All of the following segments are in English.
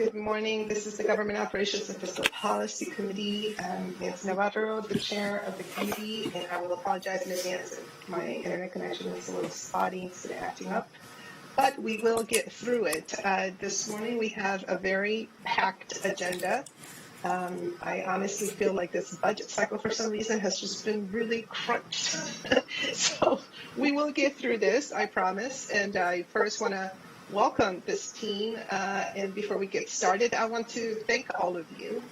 Good morning. This is the Government Operations and Fiscal Policy Committee. It's Navarro, the chair of the committee, and I will apologize in advance if my internet connection is a little spotty instead of acting up. But we will get through it. This morning we have a very packed agenda. I honestly feel like this budget cycle for some reason has just been really crunched. So we will get through this, I promise. And I first want to welcome this team. And before we get started, I want to thank all of you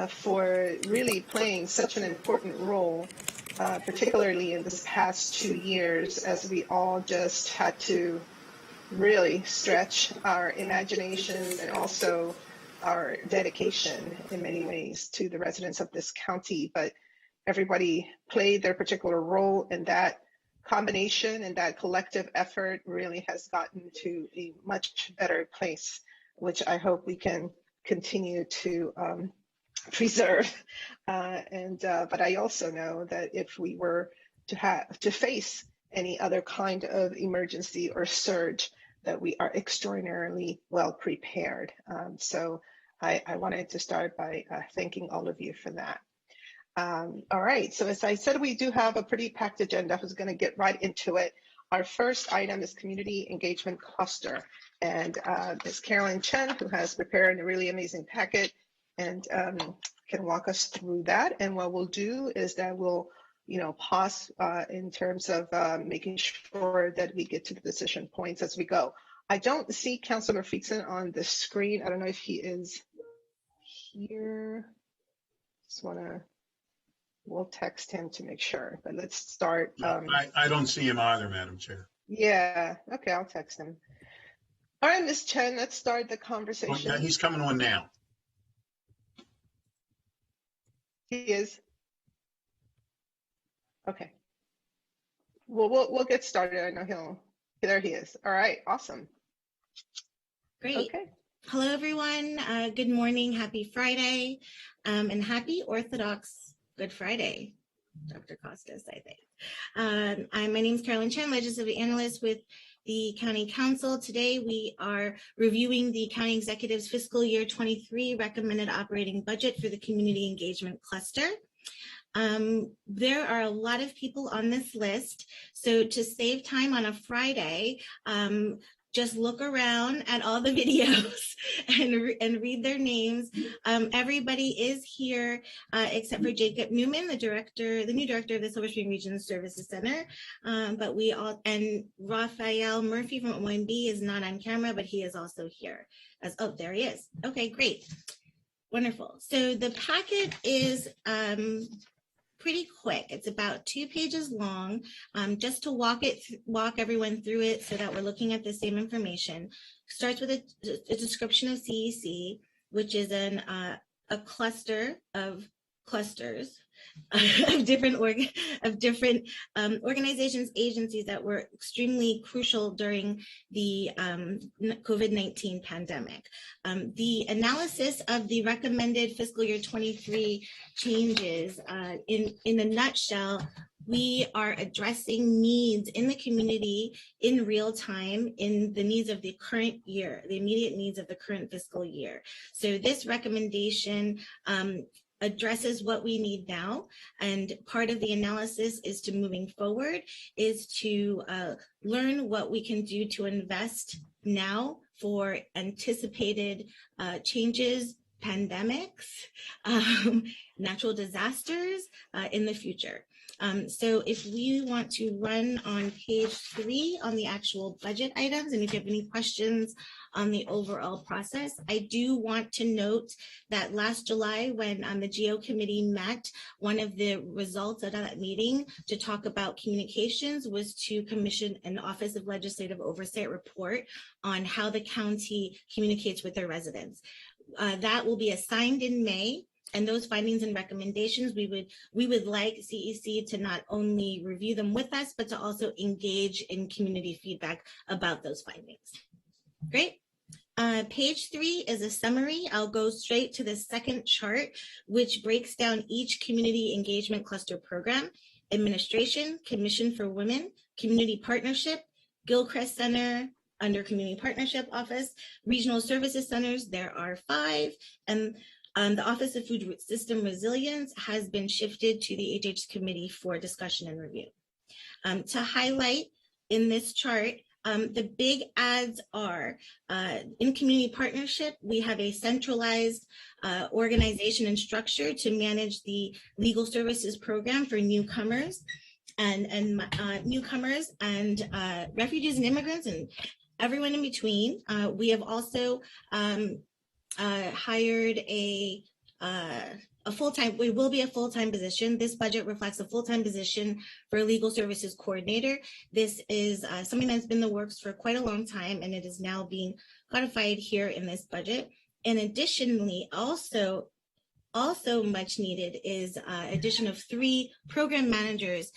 for really playing such an important role, particularly in this past 2 years, as we all just had to really stretch our imagination and also our dedication in many ways to the residents of this county. But everybody played their particular role, and that combination and that collective effort really has gotten to a much better place, which I hope we can continue to preserve. But I also know that if we were to face any other kind of emergency or surge, that we are extraordinarily well prepared. So I wanted to start by thanking all of you for that. All right, so as I said, we do have a pretty packed agenda. I was going to get right into it. Our first item is Community Engagement Cluster. And Ms. Carolyn Chen, who has prepared a really amazing packet and can walk us through that. And what we'll do is that we'll pause in terms of making sure that we get to the decision points as we go. I don't see Councilor Friedson on the screen. I don't know if he is here. We'll text him to make sure, but let's start. I don't see him either, Madam Chair. Yeah, okay, I'll text him. All right, Ms. Chen, let's start the conversation. Oh, yeah, he's coming on now. He is. Okay. Well, we'll get started. I know there he is. All right, awesome. Great. Okay. Hello, everyone. Good morning. Happy Friday, and happy Orthodox Good Friday, Dr. Costas, I think. My name is Carolyn Chen, legislative analyst with the County Council. Today, we are reviewing the County Executive's fiscal year 23 recommended operating budget for the Community Engagement Cluster. There are a lot of people on this list, so to save time on a Friday, just look around at all the videos and read their names. Everybody is here except for Jacob Newman, the new director of the Silver Spring Region Services Center. But we all, and Raphael Murphy from OMB is not on camera, but he is also here. Oh, there he is. Okay, great. Wonderful. So the packet is pretty quick. It's about 2 pages long, just to walk everyone through it so that we're looking at the same information. Starts with a description of CEC, which is a cluster of clusters of different organizations, agencies that were extremely crucial during the COVID-19 pandemic. The analysis of the recommended fiscal year 23 changes, in a nutshell, we are addressing needs in the community in real time, in the needs of the current year, the immediate needs of the current fiscal year. So this recommendation addresses what we need now, and part of the analysis is to moving forward is to learn what we can do to invest now for anticipated changes, pandemics, natural disasters in the future. So if we want to run on page 3 on the actual budget items, and if you have any questions on the overall process, I do want to note that last July when the GO committee met, one of the results of that meeting to talk about communications was to commission an Office of Legislative Oversight report on how the county communicates with their residents. That will be assigned in May. And those findings and recommendations, we would like CEC to not only review them with us, but to also engage in community feedback about those findings. Great. Page 3 is a summary. I'll go straight to the second chart, which breaks down each community engagement cluster program: administration, Commission for Women, community partnership, Gilchrist Center, under Community Partnership Office. Regional Services Centers, there are 5, and the Office of Food System Resilience has been shifted to the HH Committee for discussion and review. To highlight in this chart, the big adds are in community partnership, we have a centralized organization and structure to manage the legal services program for newcomers and refugees and immigrants and everyone in between. We have also hired a full-time, we will be a full-time position. This budget reflects a full-time position for a legal services coordinator. This is something that's been in the works for quite a long time, and it is now being codified here in this budget. And additionally, also much needed is addition of 3 program managers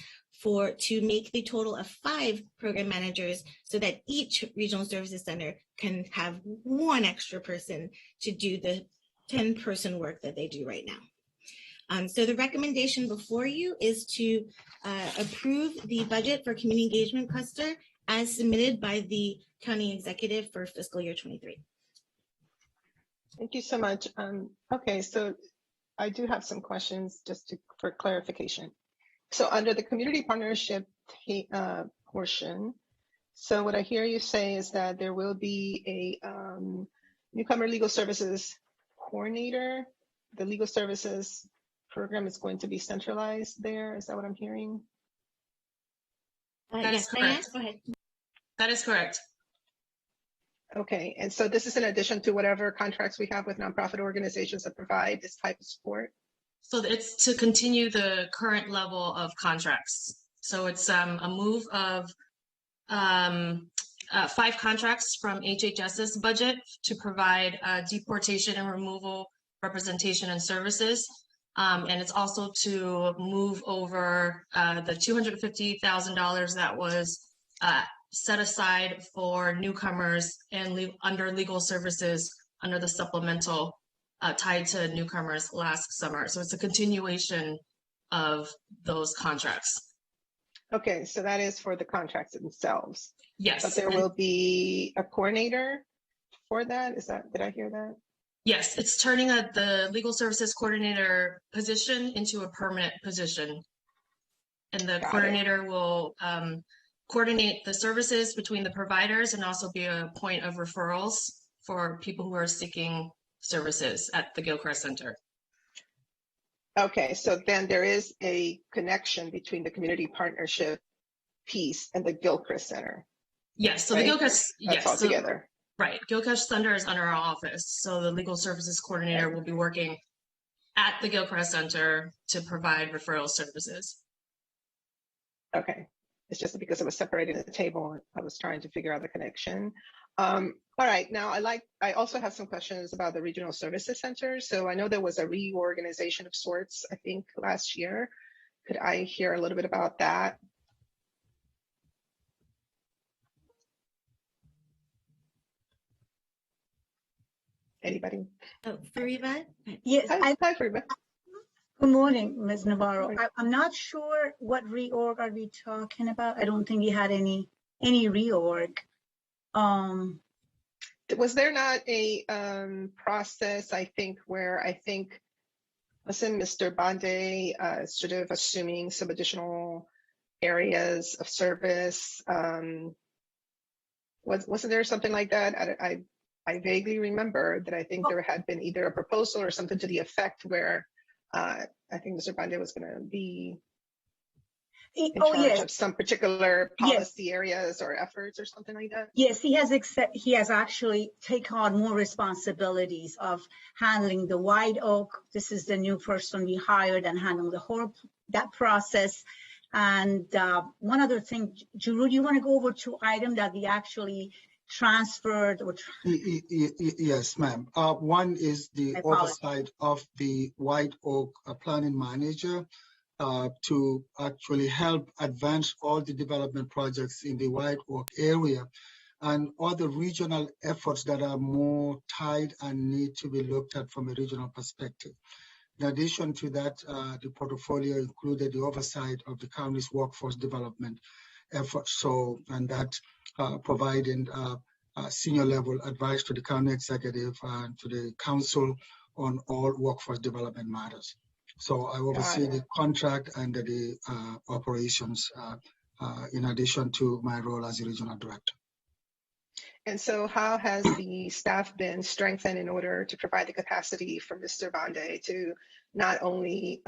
to make the total of 5 program managers so that each regional services center can have 1 extra person to do the 10-person work that they do right now. So the recommendation before you is to approve the budget for community engagement cluster as submitted by the county executive for fiscal year 23. Thank you so much. Okay, so I do have some questions just for clarification. So under the community partnership portion, so what I hear you say is that there will be a newcomer legal services coordinator. The legal services program is going to be centralized there. Is that what I'm hearing? Yes, Diane, go ahead. That is correct. Okay, and so this is in addition to whatever contracts we have with nonprofit organizations that provide this type of support? So it's to continue the current level of contracts. So it's a move of 5 contracts from HHS's budget to provide deportation and removal, representation and services. And it's also to move over the $250,000 that was set aside for newcomers and under legal services under the supplemental tied to newcomers last summer. So it's a continuation of those contracts. Okay, so that is for the contracts themselves. Yes. But there will be a coordinator for that? Did I hear that? Yes, it's turning the legal services coordinator position into a permanent position. And the coordinator will coordinate the services between the providers and also be a point of referrals for people who are seeking services at the Gilchrist Center. Okay, so then there is a connection between the community partnership piece and the Gilchrist Center. Yes, so right? the Gilchrist, That's yes. all together. Right, Gilchrist Center is under our office. So the legal services coordinator will be working at the Gilchrist Center to provide referral services. Okay, it's just because it was separated at the table, I was trying to figure out the connection. All right, now I also have some questions about the regional services center. So I know there was a reorganization of sorts, I think last year. Could I hear a little bit about that? Anybody? Oh, Fariba? Yes. Hi, Fariba. Good morning, Ms. Navarro. I'm not sure what reorg are we talking about. I don't think we had any reorg. Was there not a process, I think, where wasn't Mr. Bande sort of assuming some additional areas of service? Wasn't there something like that? I vaguely remember that I think there had been either a proposal or something to the effect where I think Mr. Bande was going to be in charge of some particular policy areas or efforts or something like that? Yes, he has actually taken on more responsibilities of handling the White Oak. This is the new person we hired and handling the whole that process. And one other thing, Juru, you want to go over 2 items that we actually transferred or yes, ma'am. One is the oversight of the White Oak planning manager to actually help advance all the development projects in the White Oak area and other regional efforts that are more tied and need to be looked at from a regional perspective. In addition to that, the portfolio included the oversight of the county's workforce development efforts. So, and that providing senior level advice to the county executive and to the council on all workforce development matters. So I oversee the contract and the operations in addition to my role as a regional director. And so how has the staff been strengthened in order to provide the capacity for Mr. Bande to not only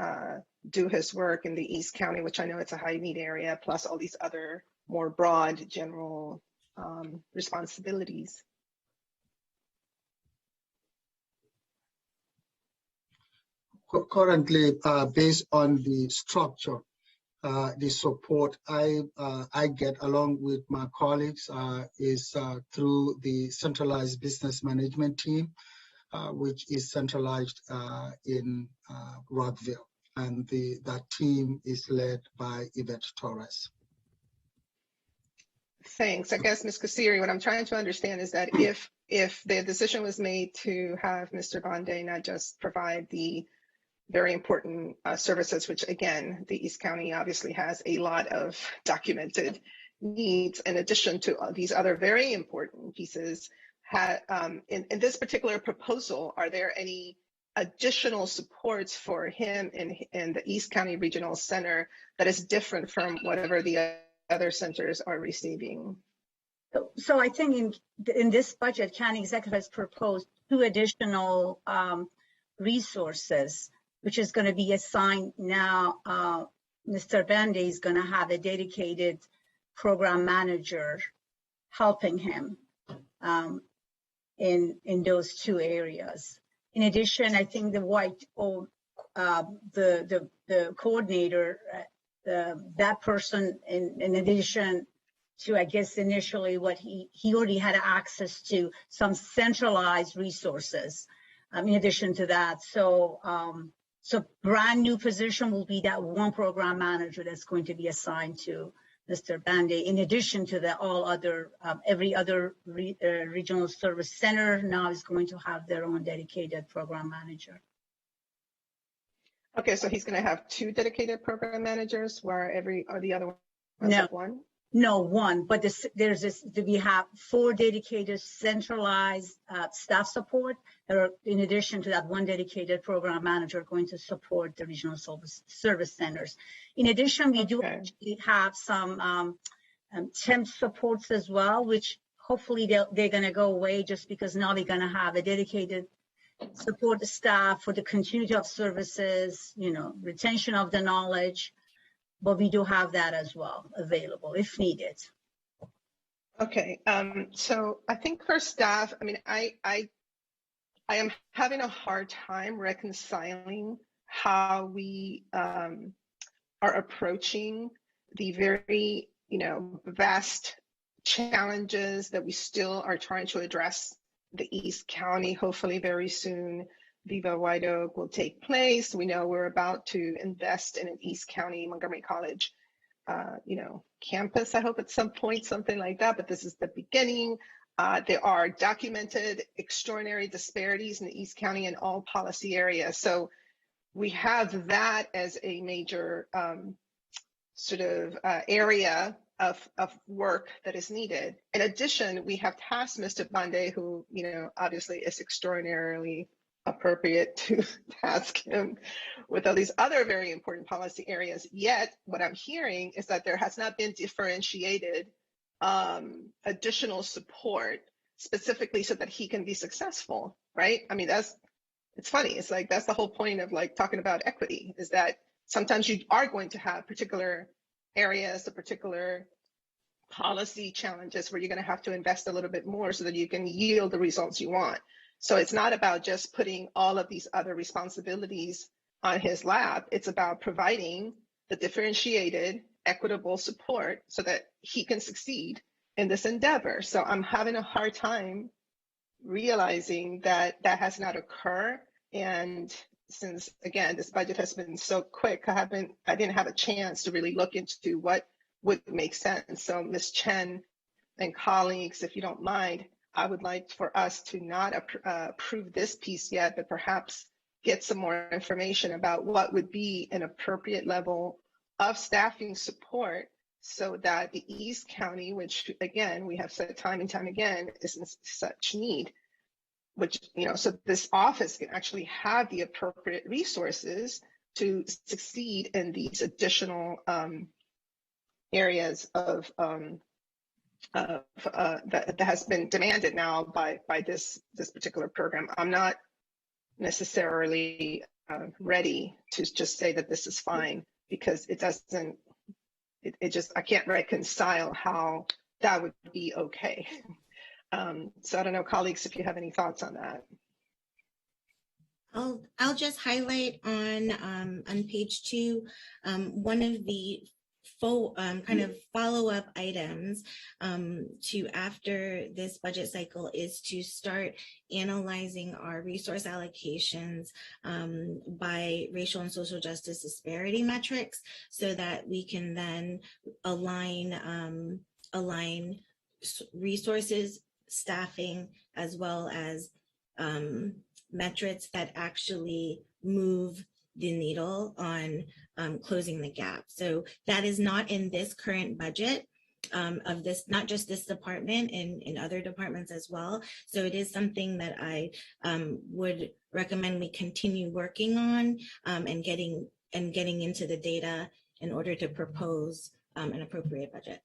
do his work in the East County, which I know it's a high need area, plus all these other more broad general responsibilities? Currently, based on the structure, the support I get along with my colleagues is through the centralized business management team, which is centralized in Rockville, and that team is led by Yvette Torres. Thanks. I guess, Ms. Kasiri, what I'm trying to understand is that if the decision was made to have Mr. Bande not just provide the very important services, which again, the East County obviously has a lot of documented needs in addition to these other very important pieces. In this particular proposal, are there any additional supports for him in the East County Regional Center that is different from whatever the other centers are receiving? So I think in this budget, county executive has proposed 2 additional resources, which is going to be assigned now. Mr. Bande is going to have a dedicated program manager helping him in those 2 areas. In addition, I think the White Oak, the coordinator, that person, in addition to, I guess, initially what he already had access to some centralized resources in addition to that. So brand new position will be that one program manager that's going to be assigned to Mr. Bande, in addition to all other, every other regional service center now is going to have their own dedicated program manager. Okay, so he's going to have 2 dedicated program managers, where the other ones have 1? No, 1, but we have 4 dedicated centralized staff support that are, in addition to that 1 dedicated program manager, going to support the regional service centers. In addition, we do actually have some temp supports as well, which hopefully they're going to go away, just because now we're going to have a dedicated support staff for the continuity of services, retention of the knowledge. But we do have that as well available if needed. Okay, so I think for staff, I mean, I am having a hard time reconciling how we are approaching the very, vast challenges that we still are trying to address the East County. Hopefully very soon, Viva White Oak will take place. We know we're about to invest in an East County Montgomery College, campus, I hope at some point, something like that, but this is the beginning. There are documented extraordinary disparities in the East County in all policy areas. So we have that as a major area of work that is needed. In addition, we have tasked Mr. Bande, who, obviously is extraordinarily appropriate to task him with all these other very important policy areas. Yet what I'm hearing is that there has not been differentiated additional support specifically so that he can be successful, right? I mean, it's funny. It's like, that's the whole point of talking about equity, is that sometimes you are going to have particular areas, the particular policy challenges where you're going to have to invest a little bit more so that you can yield the results you want. So it's not about just putting all of these other responsibilities on his lap. It's about providing the differentiated, equitable support so that he can succeed in this endeavor. So I'm having a hard time realizing that that has not occurred. And since, again, this budget has been so quick, I didn't have a chance to really look into what would make sense. So Ms. Chen and colleagues, if you don't mind, I would like for us to not approve this piece yet, but perhaps get some more information about what would be an appropriate level of staffing support so that the East County, which again, we have said time and time again, is in such need, which, so this office can actually have the appropriate resources to succeed in these additional areas of that has been demanded now by this particular program. I'm not necessarily ready to just say that this is fine, because it doesn't. It just, I can't reconcile how that would be okay. So I don't know, colleagues, if you have any thoughts on that. I'll just highlight on page 2, one of the kind of follow-up items to after this budget cycle is to start analyzing our resource allocations by racial and social justice disparity metrics, so that we can then align resources, staffing, as well as metrics that actually move the needle on closing the gap. So that is not in this current budget of this, not just this department, in other departments as well. So it is something that I would recommend we continue working on and getting into the data in order to propose an appropriate budget.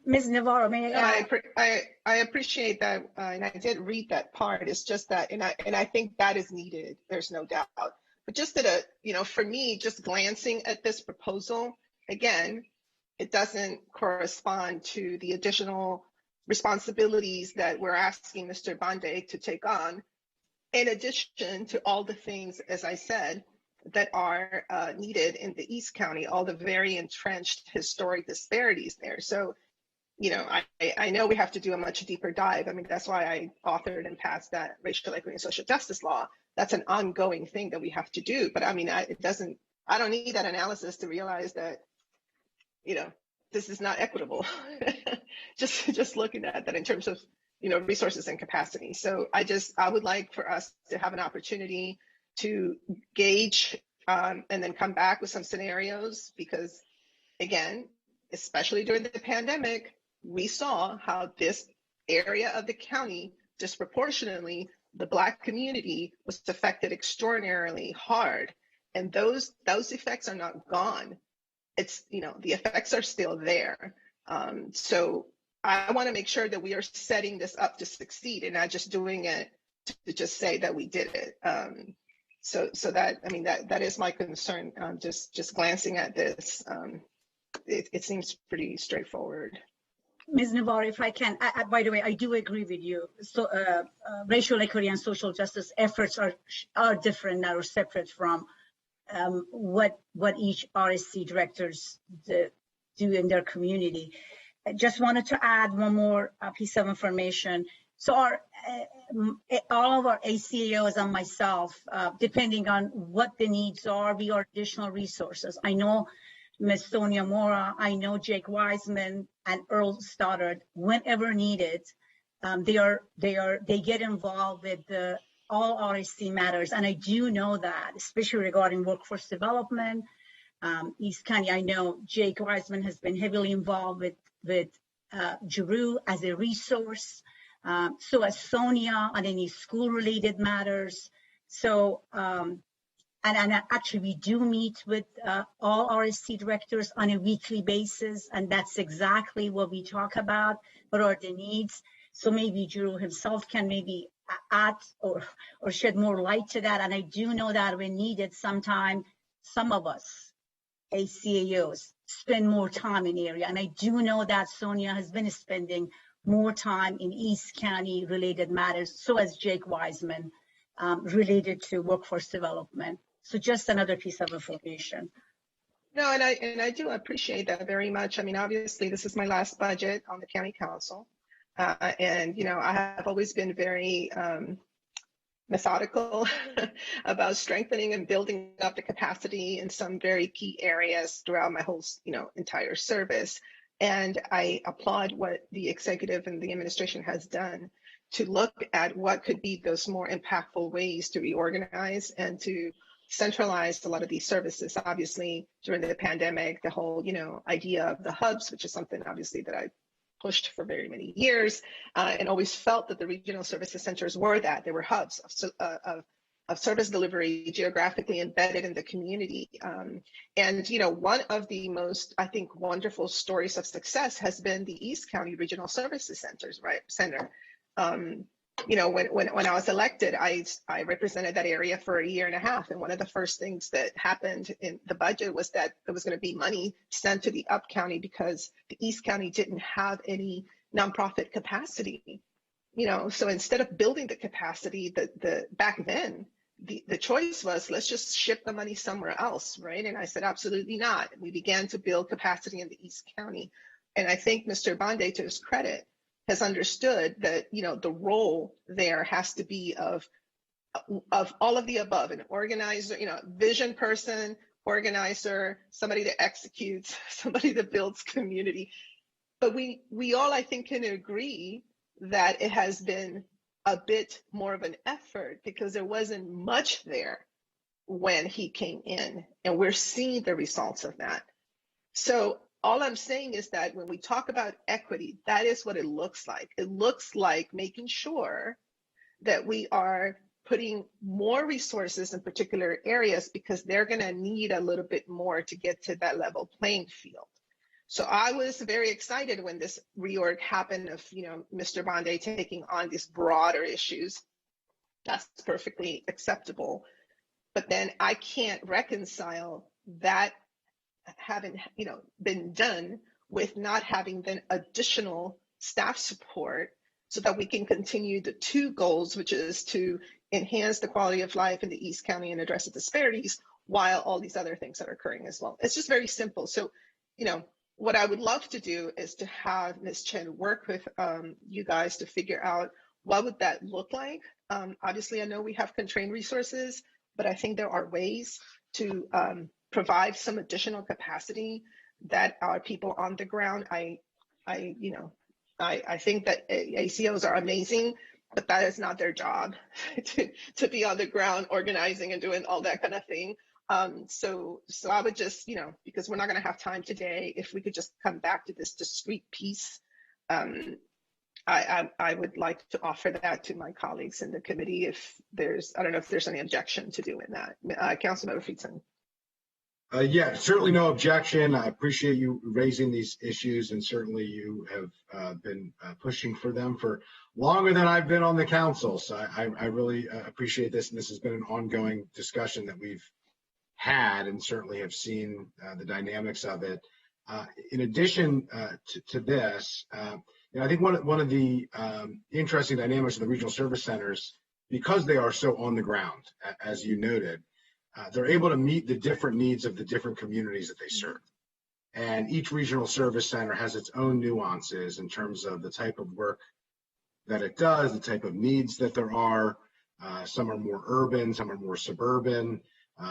Ms. Navarro, may I add? I appreciate that, and I did read that part. It's just that, and I think that is needed. There's no doubt. But just that, for me, just glancing at this proposal, again, it doesn't correspond to the additional responsibilities that we're asking Mr. Bande to take on, in addition to all the things, as I said, that are needed in the East County, all the very entrenched historic disparities there. So, I know we have to do a much deeper dive. I mean, that's why I authored and passed that racial equity and social justice law. That's an ongoing thing that we have to do. But I mean, I don't need that analysis to realize that, this is not equitable. just looking at that in terms of, resources and capacity. So I would like for us to have an opportunity to gauge and then come back with some scenarios, because again, especially during the pandemic, we saw how this area of the county, disproportionately, the Black community was affected extraordinarily hard. And those effects are not gone. It's, the effects are still there. So I want to make sure that we are setting this up to succeed and not just doing it to just say that we did it. So that, I mean, that is my concern. Just glancing at this, it seems pretty straightforward. Ms. Navarro, if I can, by the way, I do agree with you. So racial equity and social justice efforts are different now, or separate from what each RSC directors do in their community. I just wanted to add one more piece of information. So all of our ACAOs and myself, depending on what the needs are, we are additional resources. I know Ms. Sonia Mora, I know Jake Wiseman and Earl Stoddard, whenever needed, they get involved with all RSC matters. And I do know that, especially regarding workforce development, East County, I know Jake Wiseman has been heavily involved with Giroux as a resource. So as Sonia on any school-related matters. So, and actually we do meet with all RSC directors on a weekly basis, and that's exactly what we talk about, what are the needs. So maybe Giroux himself can maybe add or shed more light to that. And I do know that when needed, sometime some of us ACAOs spend more time in the area. And I do know that Sonia has been spending more time in East County related matters, so as Jake Wiseman, related to workforce development. So just another piece of information. No, and I do appreciate that very much. I mean, obviously, this is my last budget on the county council. And, I have always been very methodical about strengthening and building up the capacity in some very key areas throughout my whole, entire service. And I applaud what the executive and the administration has done to look at what could be those more impactful ways to reorganize and to centralized a lot of these services. Obviously, during the pandemic, the whole, idea of the hubs, which is something obviously that I pushed for very many years, and always felt that the regional services centers were that. They were hubs of service delivery geographically embedded in the community. And one of the most, I think, wonderful stories of success has been the East County Regional Services Center. When I was elected, I represented that area for a year and a half. And one of the first things that happened in the budget was that there was going to be money sent to the Up County because the East County didn't have any nonprofit capacity. So instead of building the capacity, back then, the choice was, let's just ship the money somewhere else, right? And I said, absolutely not. We began to build capacity in the East County. And I think Mr. Bonde, to his credit, has understood that, the role there has to be of all of the above: an organizer, vision person, organizer, somebody that executes, somebody that builds community. But we all, I think, can agree that it has been a bit more of an effort because there wasn't much there when he came in, and we're seeing the results of that. So all I'm saying is that when we talk about equity, that is what it looks like. It looks like making sure that we are putting more resources in particular areas because they're going to need a little bit more to get to that level playing field. So I was very excited when this reorg happened of, Mr. Bonde taking on these broader issues. That's perfectly acceptable. But then I can't reconcile that having been done with not having then additional staff support so that we can continue the two goals, which is to enhance the quality of life in the East County and address the disparities while all these other things are occurring as well. It's just very simple. So, what I would love to do is to have Ms. Chen work with you guys to figure out what would that look like. Obviously, I know we have constrained resources, but I think there are ways to provide some additional capacity that our people on the ground. I think that ACOs are amazing, but that is not their job to be on the ground organizing and doing all that kind of thing. So I would just, because we're not going to have time today, if we could just come back to this discrete piece, I would like to offer that to my colleagues in the committee. I don't know if there's any objection to doing that. Councilmember Friedson. Yeah, certainly no objection. I appreciate you raising these issues, and certainly you have been pushing for them for longer than I've been on the council. So I really appreciate this, and this has been an ongoing discussion that we've had and certainly have seen the dynamics of it. In addition to this, I think one of the interesting dynamics of the regional service centers, because they are so on the ground, as you noted, they're able to meet the different needs of the different communities that they serve. And each regional service center has its own nuances in terms of the type of work that it does, the type of needs that there are. Some are more urban, some are more suburban,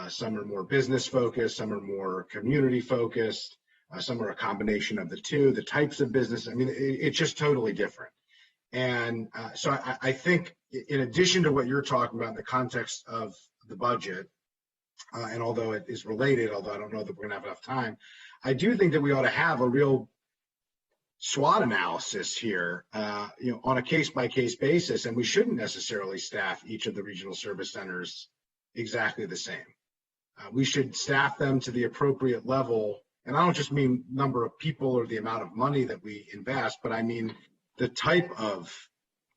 some are more business focused, some are more community focused, some are a combination of the two, the types of business. I mean, it's just totally different. And so I think in addition to what you're talking about in the context of the budget, and although it is related, although I don't know that we're going to have enough time, I do think that we ought to have a real SWOT analysis here, on a case-by-case basis, and we shouldn't necessarily staff each of the regional service centers exactly the same. We should staff them to the appropriate level, and I don't just mean number of people or the amount of money that we invest, but I mean the type of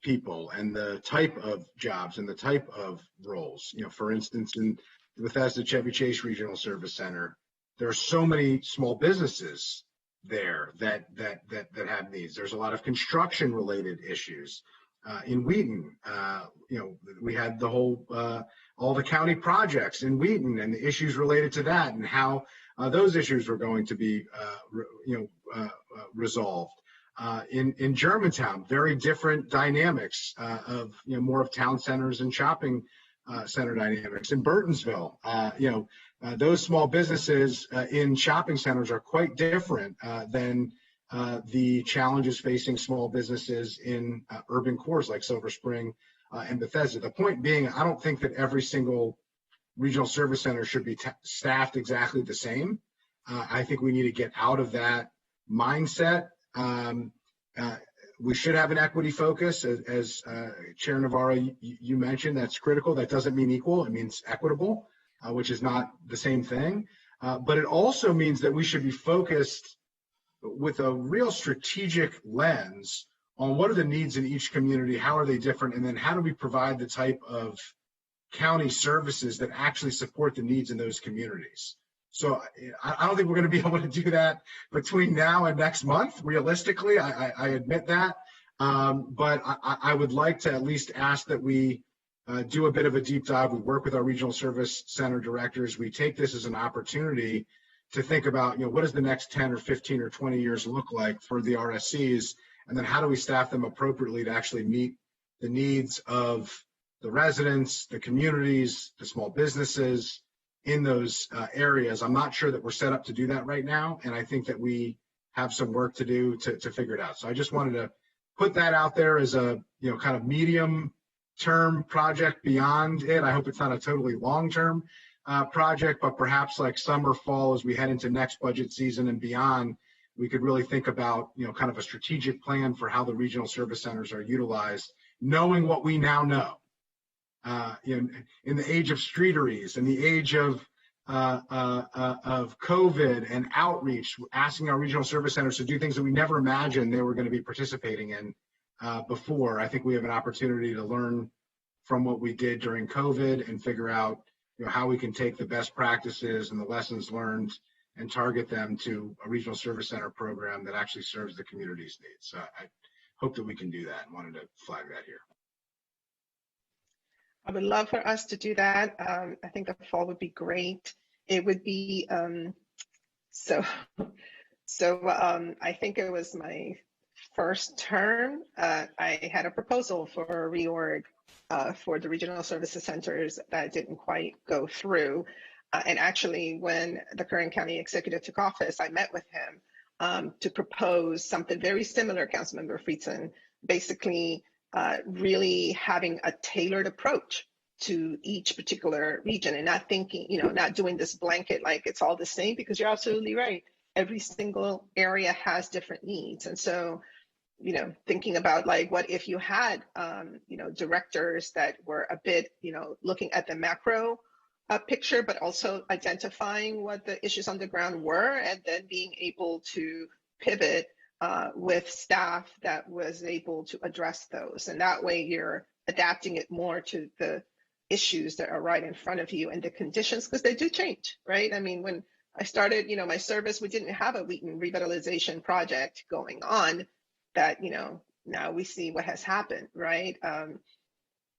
people and the type of jobs and the type of roles. For instance, in the Bethesda Chevy Chase Regional Service Center, there are so many small businesses there that have needs. There's a lot of construction related issues. In Wheaton, we had the whole all the county projects in Wheaton and the issues related to that and how those issues were going to be resolved. In Germantown, very different dynamics of more of town centers and shopping center dynamics. In Burtonsville, those small businesses in shopping centers are quite different than the challenges facing small businesses in urban cores like Silver Spring and Bethesda. The point being, I don't think that every single regional service centers should be staffed exactly the same. I think we need to get out of that mindset. We should have an equity focus, as Chair Navarro, you mentioned. That's critical. That doesn't mean equal. It means equitable, which is not the same thing. But it also means that we should be focused with a real strategic lens on what are the needs in each community, how are they different, and then how do we provide the type of county services that actually support the needs in those communities. So I don't think we're going to be able to do that between now and next month. Realistically, I admit that. But I would like to at least ask that we do a bit of a deep dive. We work with our regional service center directors. We take this as an opportunity to think about, what does the next 10 or 15 or 20 years look like for the RSCs? And then how do we staff them appropriately to actually meet the needs of the residents, the communities, the small businesses in those areas. I'm not sure that we're set up to do that right now. And I think that we have some work to do to figure it out. So I just wanted to put that out there as a, kind of medium term project beyond it. I hope it's not a totally long-term project, but perhaps like summer, fall, as we head into next budget season and beyond, we could really think about, kind of a strategic plan for how the regional service centers are utilized, knowing what we now know. In the age of streeteries, in the age of COVID and outreach, asking our regional service centers to do things that we never imagined they were going to be participating in before. I think we have an opportunity to learn from what we did during COVID and figure out, how we can take the best practices and the lessons learned and target them to a regional service center program that actually serves the community's needs. So I hope that we can do that and wanted to flag that here. I would love for us to do that. I think the fall would be great. It would be I think it was my first term. I had a proposal for a reorg for the regional services centers that didn't quite go through. And actually, when the current county executive took office, I met with him to propose something very similar, Councilmember Friedson, basically really having a tailored approach to each particular region and not thinking, not doing this blanket like it's all the same, because you're absolutely right. Every single area has different needs. And so, thinking about like, what if you had, directors that were a bit, looking at the macro picture, but also identifying what the issues on the ground were, and then being able to pivot with staff that was able to address those. And that way you're adapting it more to the issues that are right in front of you and the conditions, because they do change, right? I mean, when I started, my service, we didn't have a Wheaton revitalization project going on that, now we see what has happened, right?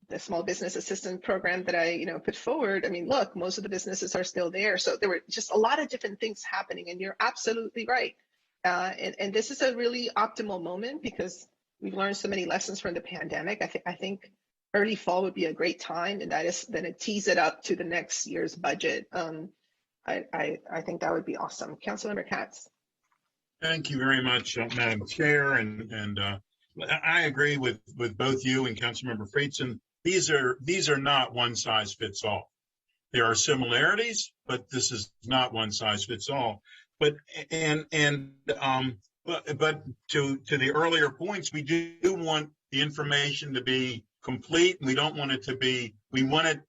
The small business assistance program that I, put forward, I mean, look, most of the businesses are still there. So there were just a lot of different things happening, and you're absolutely right. And this is a really optimal moment because we've learned so many lessons from the pandemic. I think early fall would be a great time, and that is then to tease it up to the next year's budget. I think that would be awesome. Councilmember Katz. Thank you very much, Madam Chair, and I agree with both you and Councilmember Friedson. These are not one size fits all. There are similarities, but this is not one size fits all. But to the earlier points, we do want the information to be complete. We don't want it to be. We want it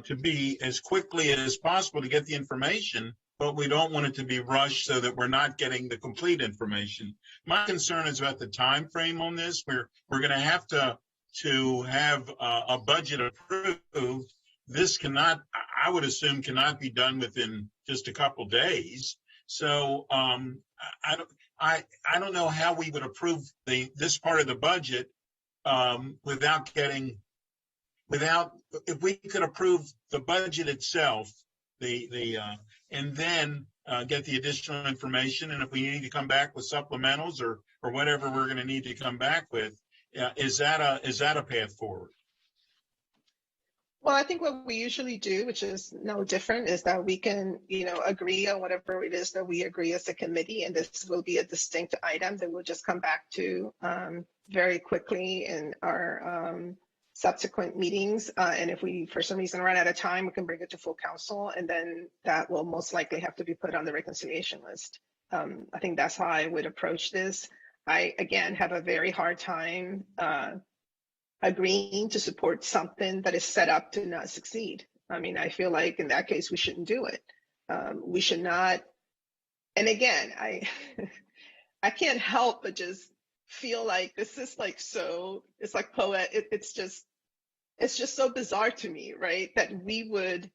to be as quickly as possible to get the information, but we don't want it to be rushed so that we're not getting the complete information. My concern is about the time frame on this. We're going to have to have a budget approved. This cannot, I would assume, cannot be done within just a couple days. So I don't know how we would approve this part of the budget if we could approve the budget itself, and then get the additional information. And if we need to come back with supplementals or whatever we're going to need to come back with, is that a path forward? Well, I think what we usually do, which is no different, is that we can, agree on whatever it is that we agree as a committee, and this will be a distinct item that we'll just come back to very quickly in our subsequent meetings. And if we, for some reason, run out of time, we can bring it to full council, and then that will most likely have to be put on the reconciliation list. I think that's how I would approach this. I, again, have a very hard time agreeing to support something that is set up to not succeed. I mean, I feel like in that case, we shouldn't do it. We should not. And again, I can't help but just feel like this is like so, it's like it's just so bizarre to me, right? That we would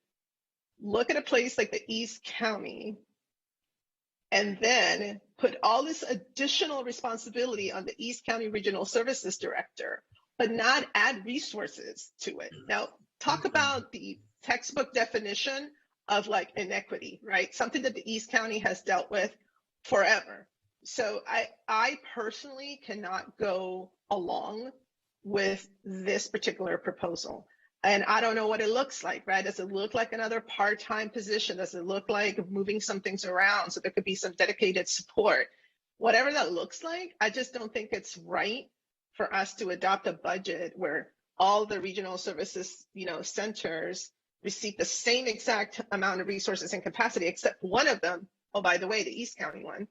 look at a place like the East County and then put all this additional responsibility on the East County Regional Services Director, but not add resources to it. Now, talk about the textbook definition of like inequity, right? Something that the East County has dealt with forever. So I personally cannot go along with this particular proposal. And I don't know what it looks like, right? Does it look like another part-time position? Does it look like moving some things around so there could be some dedicated support? Whatever that looks like, I just don't think it's right for us to adopt a budget where all the regional services, centers receive the same exact amount of resources and capacity, except one of them, oh, by the way, the East County one,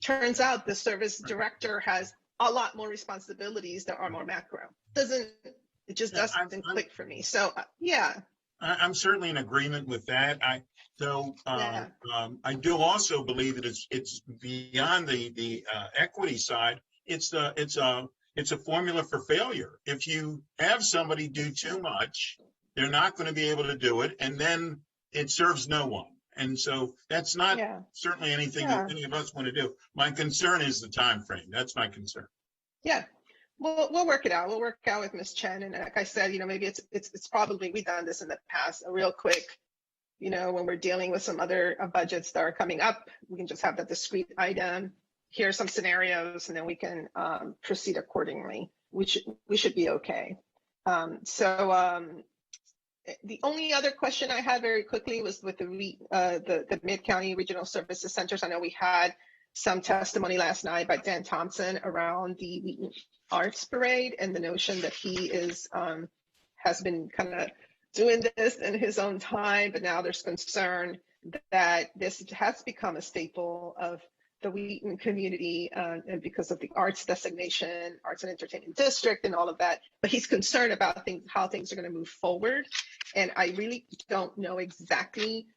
turns out the service director has a lot more responsibilities that are more macro. It just doesn't click for me. So yeah. I'm certainly in agreement with that. I do also believe that it's beyond the equity side. It's a formula for failure. If you have somebody do too much, they're not going to be able to do it, and then it serves no one. And so that's not certainly anything that any of us want to do. My concern is the time frame. That's my concern. Yeah. We'll work it out. We'll work out with Ms. Chen. And like I said, maybe it's probably, we've done this in the past, a real quick, when we're dealing with some other budgets that are coming up, we can just have that discrete item. Here are some scenarios, and then we can proceed accordingly. We should be okay. The only other question I had very quickly was with the Mid-County Regional Services Centers. I know we had some testimony last night by Dan Thompson around the Wheaton Arts Parade and the notion that he has been kind of doing this in his own time, but now there's concern that this has become a staple of the Wheaton community and because of the arts designation, arts and entertainment district and all of that. But he's concerned about how things are going to move forward. And I really don't know exactly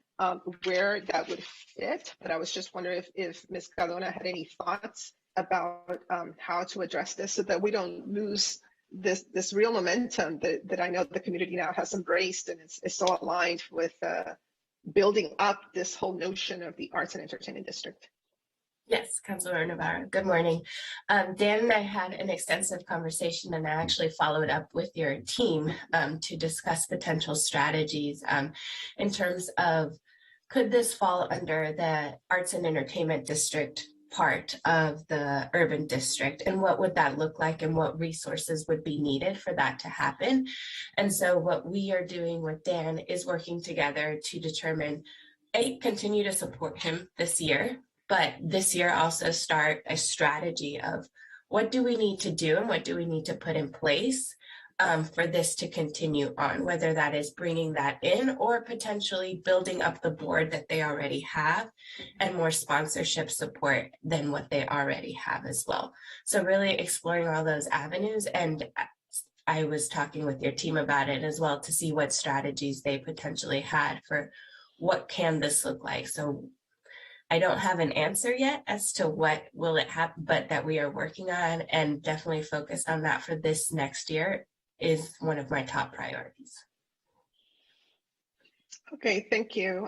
where that would fit, but I was just wondering if Ms. Cardona had any thoughts about how to address this so that we don't lose this real momentum that I know the community now has embraced, and it's so aligned with building up this whole notion of the arts and entertainment district. Yes, Councilor Navarro. Good morning. Dan and I had an extensive conversation, and I actually followed up with your team to discuss potential strategies in terms of, could this fall under the arts and entertainment district part of the urban district, and what would that look like, and what resources would be needed for that to happen? And so what we are doing with Dan is working together to determine, continue to support him this year, but this year also start a strategy of what do we need to do and what do we need to put in place for this to continue on, whether that is bringing that in or potentially building up the board that they already have and more sponsorship support than what they already have as well. So really exploring all those avenues, and I was talking with your team about it as well to see what strategies they potentially had for what can this look like. So I don't have an answer yet as to what will it happen, but that we are working on and definitely focused on that for this next year is one of my top priorities. Okay, thank you.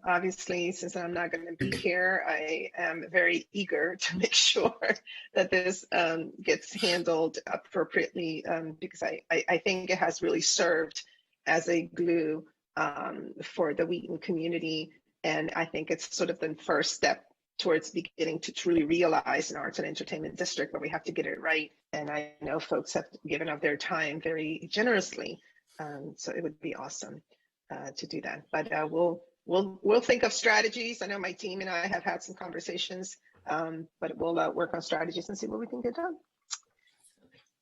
Obviously, since I'm not going to be here, I am very eager to make sure that this gets handled appropriately because I think it has really served as a glue for the Wheaton community. And I think it's sort of the first step towards beginning to truly realize an arts and entertainment district, but we have to get it right. And I know folks have given up their time very generously. So it would be awesome to do that. But we'll think of strategies. I know my team and I have had some conversations, but we'll work on strategies and see what we can get done.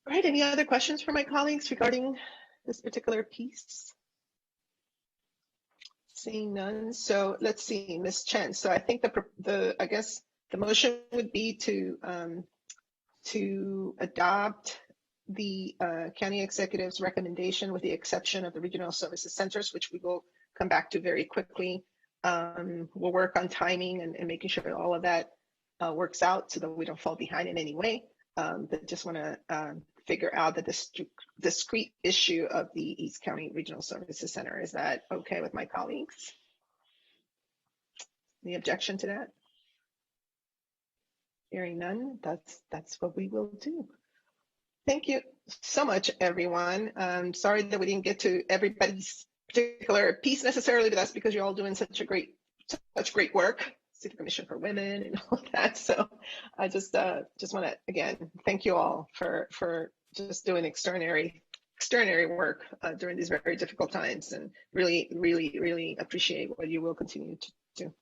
All right, any other questions for my colleagues regarding this particular piece? Seeing none, so let's see, Ms. Chen. So I think I guess the motion would be to adopt the county executive's recommendation with the exception of the regional services centers, which we will come back to very quickly. We'll work on timing and making sure all of that works out so that we don't fall behind in any way. But just want to figure out the discrete issue of the East County Regional Services Center. Is that okay with my colleagues? Any objection to that? Hearing none, that's what we will do. Thank you so much, everyone. Sorry that we didn't get to everybody's particular piece necessarily, but that's because you're all doing such great work. City Commission for Women and all that. So I just want to again thank you all for just doing extraordinary work during these very difficult times, and really appreciate what you will continue to do.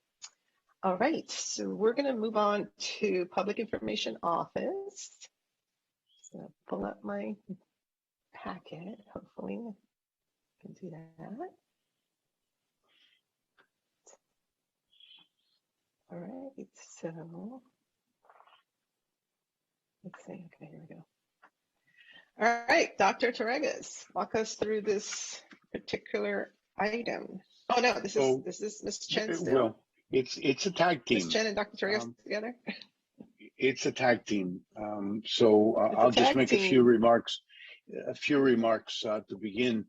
All right, so we're going to move on to Public Information Office. Just going to pull up my packet. Hopefully I can do that. All right, so let's see. Okay, here we go. All right, Dr. Torregas, walk us through this particular item. Oh no, this is Ms. Chen still. Well, it's a tag team. Ms. Chen and Dr. Torregas together. It's a tag team. I'll just make a few remarks. To begin.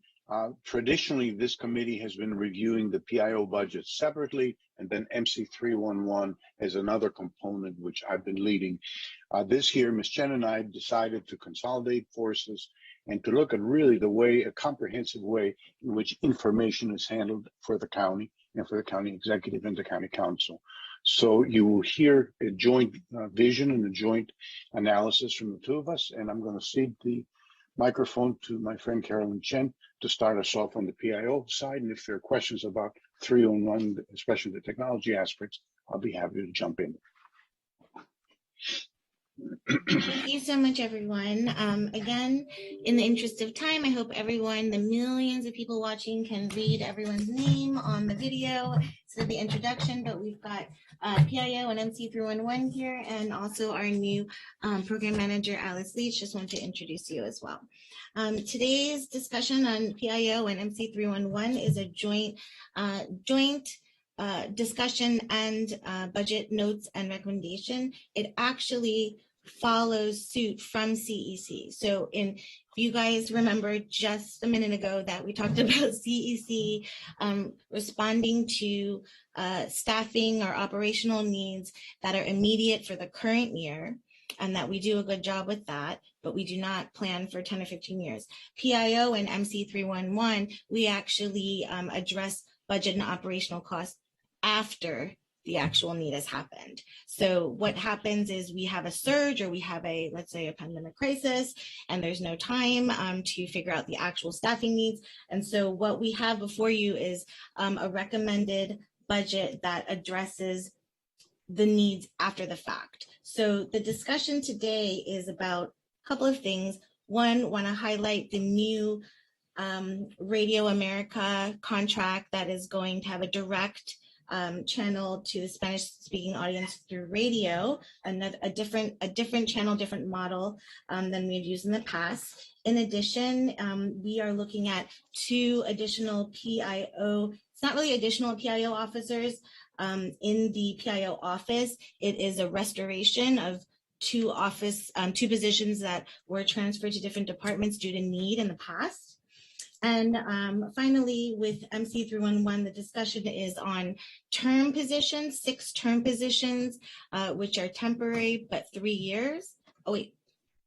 Traditionally, this committee has been reviewing the PIO budget separately, and then MC311 as another component, which I've been leading. This year, Ms. Chen and I decided to consolidate forces and to look at really a comprehensive way in which information is handled for the county and for the county executive and the county council. So you will hear a joint vision and a joint analysis from the two of us, and I'm going to cede the microphone to my friend Carolyn Chen to start us off on the PIO side. And if there are questions about 301, especially the technology aspects, I'll be happy to jump in. Thank you so much, everyone. Again, in the interest of time, I hope everyone, the millions of people watching, can read everyone's name on the video instead of the introduction, but we've got PIO and MC311 here, and also our new program manager, Alice Leach. Just want to introduce you as well. Today's discussion on PIO and MC311 is a joint discussion and budget notes and recommendation. It actually follows suit from CEC. So if you guys remember just a minute ago that we talked about CEC responding to staffing or operational needs that are immediate for the current year, and that we do a good job with that, but we do not plan for 10 or 15 years. PIO and MC311, we actually address budget and operational costs after the actual need has happened. So what happens is we have a surge, or we have let's say a pandemic crisis, and there's no time to figure out the actual staffing needs. And so what we have before you is a recommended budget that addresses the needs after the fact. So the discussion today is about a couple of things. One, want to highlight the new Radio America contract that is going to have a direct channel to the Spanish-speaking audience through radio, a different channel, different model than we've used in the past. In addition, we are looking at 2 additional PIO. It's not really additional PIO officers in the PIO office. It is a restoration of 2 positions that were transferred to different departments due to need in the past. And finally, with MC311, the discussion is on term positions, 6 term positions, which are temporary, but 3 years. Oh, wait,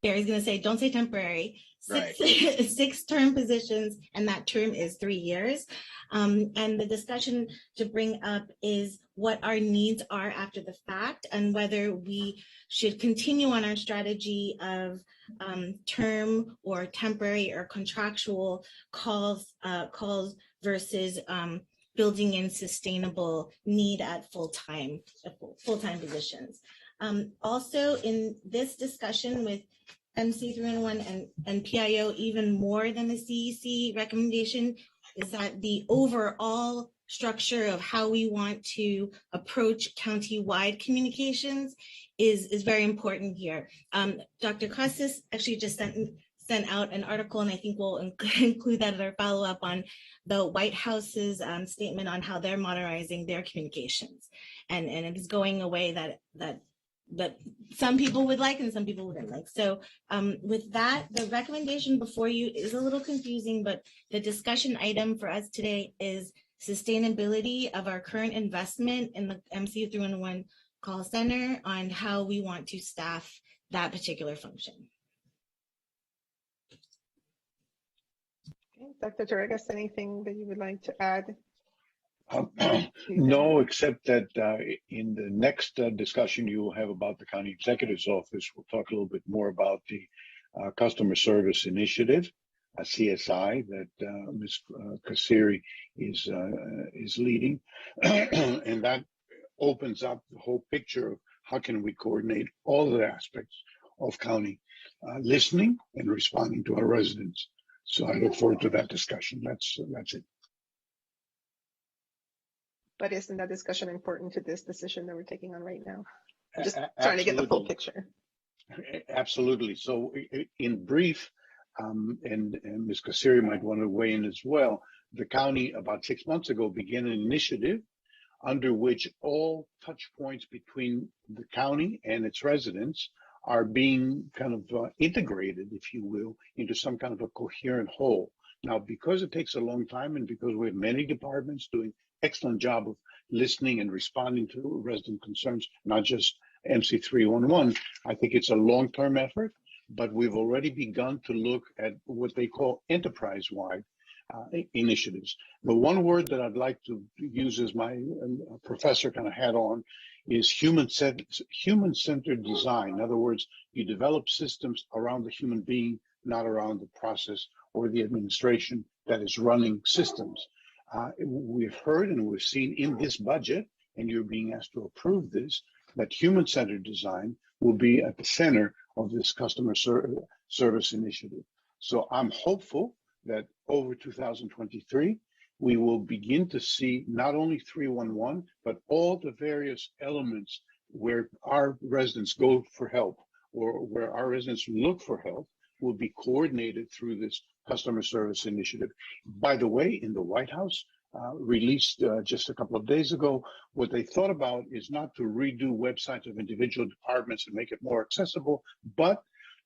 Barry's going to say, don't say temporary. 6 term positions, and that term is 3 years. And the discussion to bring up is what our needs are after the fact, and whether we should continue on our strategy of term or temporary or contractual calls versus building in sustainable need at full-time positions. Also, in this discussion with MC301 and PIO even more than the CEC recommendation is that the overall structure of how we want to approach county-wide communications is very important here. Dr. Costas actually just sent out an article, and I think we'll include that in our follow-up on the White House's statement on how they're modernizing their communications. And it is going away that some people would like and some people wouldn't like. So with that, the recommendation before you is a little confusing, but the discussion item for us today is sustainability of our current investment in the MC311 call center on how we want to staff that particular function. Okay, Dr. Torregas, anything that you would like to add? No, except that in the next discussion you will have about the county executive's office, we'll talk a little bit more about the customer service initiative, a CSI that Ms. Kasiri is leading, and that opens up the whole picture of how can we coordinate all the aspects of county listening and responding to our residents. So I look forward to that discussion. That's it. But isn't that discussion important to this decision that we're taking on right now? Just trying to get the full picture. Absolutely. So in brief, and Ms. Kasiri might want to weigh in as well, the county about 6 months ago began an initiative under which all touch points between the county and its residents are being kind of integrated, if you will, into some kind of a coherent whole. Now, because it takes a long time and because we have many departments doing excellent job of listening and responding to resident concerns, not just MC311, I think it's a long-term effort, but we've already begun to look at what they call enterprise-wide initiatives. The one word that I'd like to use as my professor kind of hat on is human-centered design. In other words, you develop systems around the human being, not around the process or the administration that is running systems. We've heard and we've seen in this budget, and you're being asked to approve this, that human-centered design will be at the center of this customer service initiative. So I'm hopeful that over 2023, we will begin to see not only 311, but all the various elements where our residents go for help or where our residents look for help will be coordinated through this customer service initiative. By the way, in the White House, released just a couple of days ago, what they thought about is not to redo websites of individual departments and make it more accessible, but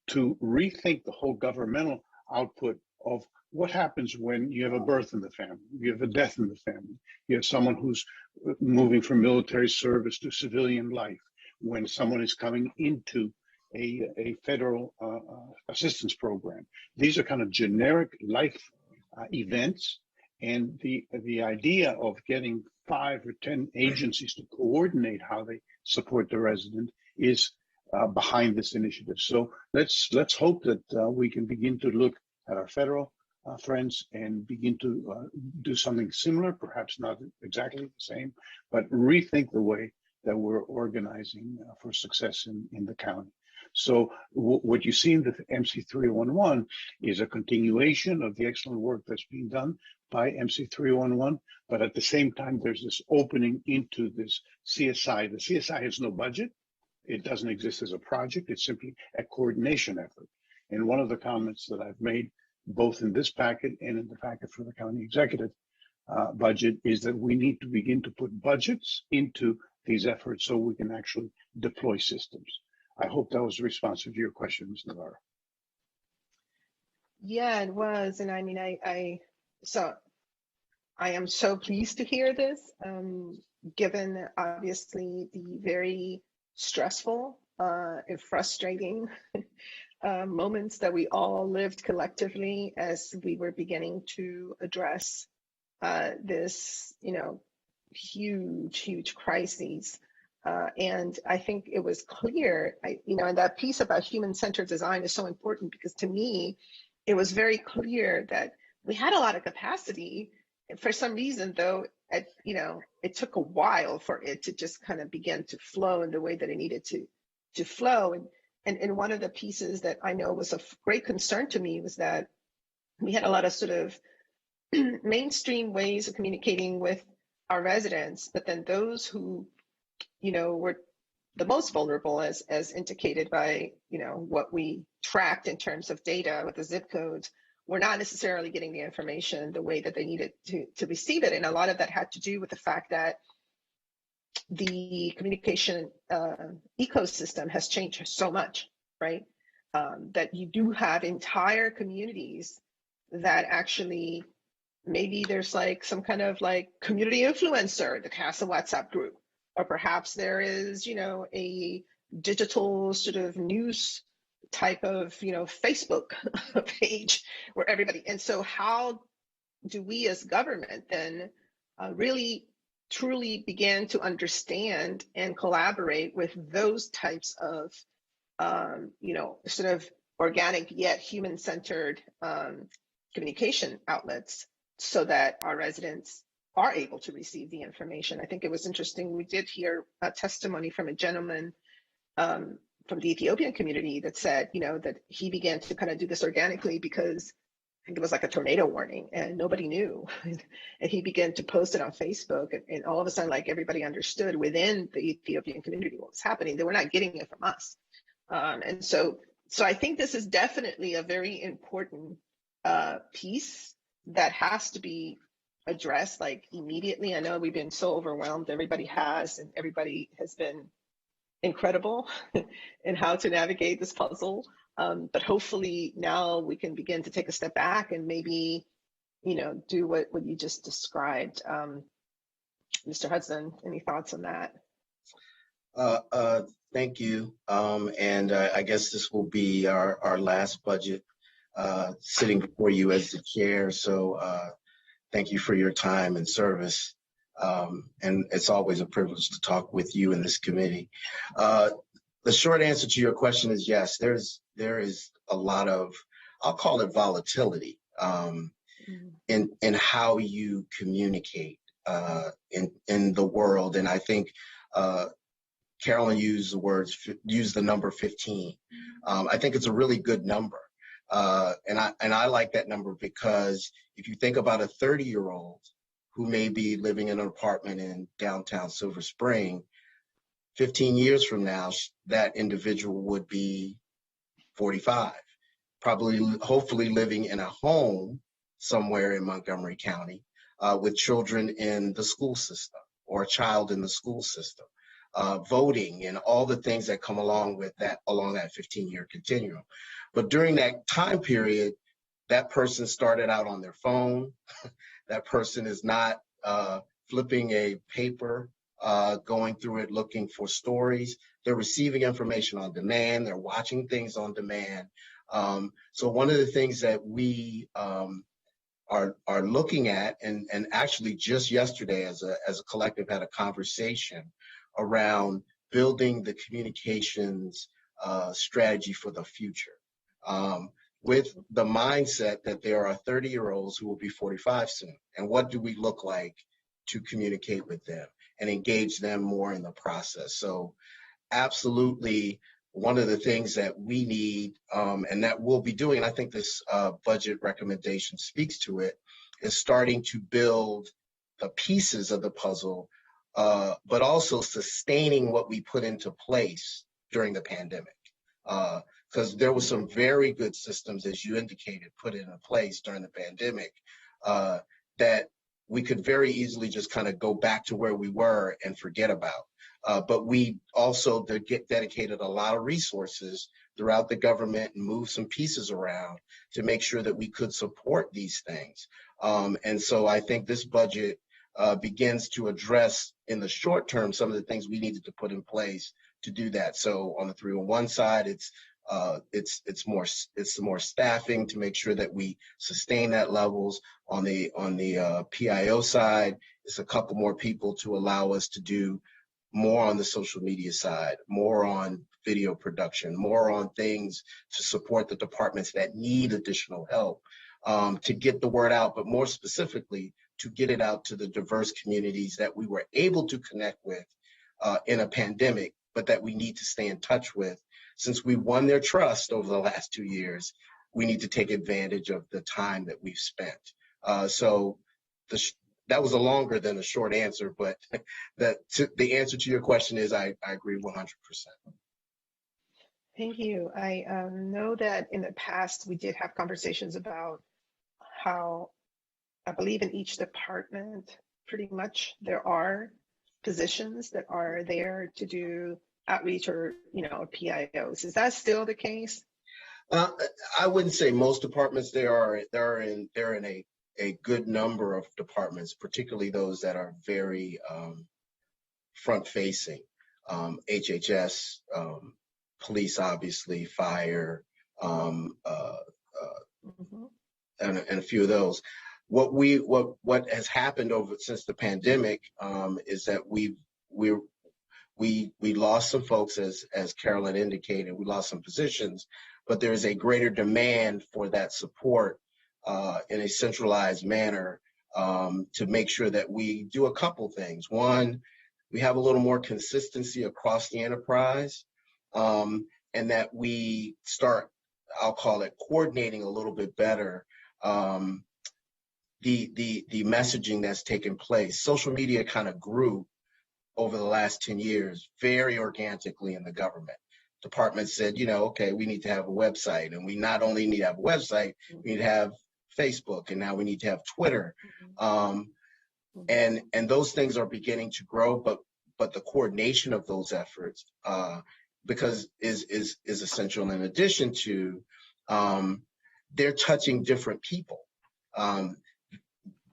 to rethink the whole governmental output of what happens when you have a birth in the family, you have a death in the family, you have someone who's moving from military service to civilian life, when someone is coming into a federal assistance program. These are kind of generic life events, and the idea of getting 5 or 10 agencies to coordinate how they support the resident is behind this initiative. So let's hope that we can begin to look at our federal friends and begin to do something similar, perhaps not exactly the same, but rethink the way that we're organizing for success in the county. So what you see in the MC311 is a continuation of the excellent work that's being done by MC311, but at the same time, there's this opening into this CSI. The CSI has no budget. It doesn't exist as a project. It's simply a coordination effort. And one of the comments that I've made, both in this packet and in the packet for the county executive budget, is that we need to begin to put budgets into these efforts so we can actually deploy systems. I hope that was responsive to your question, Ms. Navarro. Yeah, it was. And I mean, I am so pleased to hear this, given obviously the very stressful and frustrating moments that we all lived collectively as we were beginning to address this, huge crises. And I think it was clear, and that piece about human-centered design is so important because to me, it was very clear that we had a lot of capacity. For some reason, though, it took a while for it to just kind of begin to flow in the way that it needed to flow. and one of the pieces that I know was of great concern to me was that we had a lot of sort of mainstream ways of communicating with our residents, but then those who, were the most vulnerable, as indicated by, what we tracked in terms of data with the zip codes, were not necessarily getting the information the way that they needed to receive it. And a lot of that had to do with the fact that the communication ecosystem has changed so much, right? That you do have entire communities that actually, maybe there's like some kind of like community influencer that has a WhatsApp group, or perhaps there is, a digital sort of news type of, Facebook page where everybody, and so how do we as government then really truly begin to understand and collaborate with those types of, sort of organic yet human-centered communication outlets, so that our residents are able to receive the information? I think it was interesting. We did hear a testimony from a gentleman from the Ethiopian community that said, that he began to kind of do this organically because I think it was like a tornado warning and nobody knew. And he began to post it on Facebook, and all of a sudden, like, everybody understood within the Ethiopian community what was happening. They were not getting it from us. And so I think this is definitely a very important piece that has to be addressed like immediately. I know we've been so overwhelmed. Everybody has, and everybody has been incredible in how to navigate this puzzle. But hopefully now we can begin to take a step back and maybe, do what you just described. Mr. Hudson, any thoughts on that? Thank you. And I guess this will be our last budget sitting before you as the chair. So thank you for your time and service. And it's always a privilege to talk with you in this committee. The short answer to your question is yes, there is a lot of, I'll call it volatility in how you communicate in the world. And I think Carolyn used the number 15. I think it's a really good number. And I like that number because if you think about a 30-year-old who may be living in an apartment in downtown Silver Spring, 15 years from now, that individual would be 45, probably, hopefully living in a home somewhere in Montgomery County with children in the school system or a child in the school system, voting and all the things that come along with that, along that 15-year continuum. But during that time period, that person started out on their phone. That person is not flipping a paper, going through it, looking for stories. They're receiving information on demand. They're watching things on demand. So one of the things that we are looking at, and actually just yesterday as a collective had a conversation around building the communications strategy for the future. With the mindset that there are 30-year-olds who will be 45 soon. And what do we look like to communicate with them and engage them more in the process? So absolutely, one of the things that we need and that we'll be doing, and I think this budget recommendation speaks to it, is starting to build the pieces of the puzzle, but also sustaining what we put into place during the pandemic. Because there were some very good systems, as you indicated, put into place during the pandemic that we could very easily just kind of go back to where we were and forget about. But we also dedicated a lot of resources throughout the government and moved some pieces around to make sure that we could support these things. And so I think this budget begins to address in the short term some of the things we needed to put in place to do that. So on the 301 side, it's more staffing to make sure that we sustain that levels. On the PIO side, it's a couple more people to allow us to do more on the social media side, more on video production, more on things to support the departments that need additional help to get the word out, but more specifically to get it out to the diverse communities that we were able to connect with in a pandemic, but that we need to stay in touch with since we won their trust over the last 2 years, we need to take advantage of the time that we've spent. So that was a longer than a short answer, but the answer to your question is I agree 100%. Thank you. I know that in the past we did have conversations about how I believe in each department, pretty much there are positions that are there to do outreach or, PIOs. Is that still the case? I wouldn't say most departments. They're in a good number of departments, particularly those that are very front facing. HHS, police, obviously, fire, and a few of those. What has happened since the pandemic is that we lost some folks, as Carolyn indicated. We lost some positions, but there is a greater demand for that support in a centralized manner to make sure that we do a couple things. One, we have a little more consistency across the enterprise, and that we start, I'll call it, coordinating a little bit better the messaging that's taken place. Social media kind of grew over the last 10 years very organically in the government. Departments said, okay, we need to have a website, and we not only need to have a website, we need to have Facebook, and now we need to have Twitter. And those things are beginning to grow, but the coordination of those efforts because is essential. In addition to they're touching different people.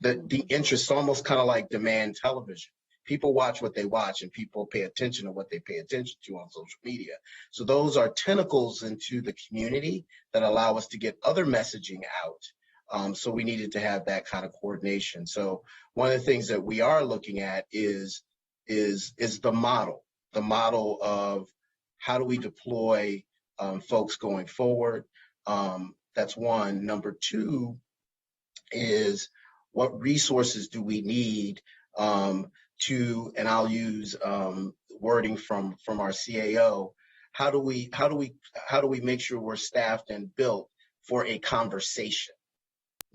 The interest, almost kind of like demand television. People watch what they watch, and people pay attention to what they pay attention to on social media. So those are tentacles into the community that allow us to get other messaging out. So we needed to have that kind of coordination. So one of the things that we are looking at is the model of how do we deploy folks going forward. That's one. Number two is what resources do we need to, and I'll use wording from our CAO. How do we make sure we're staffed and built for a conversation,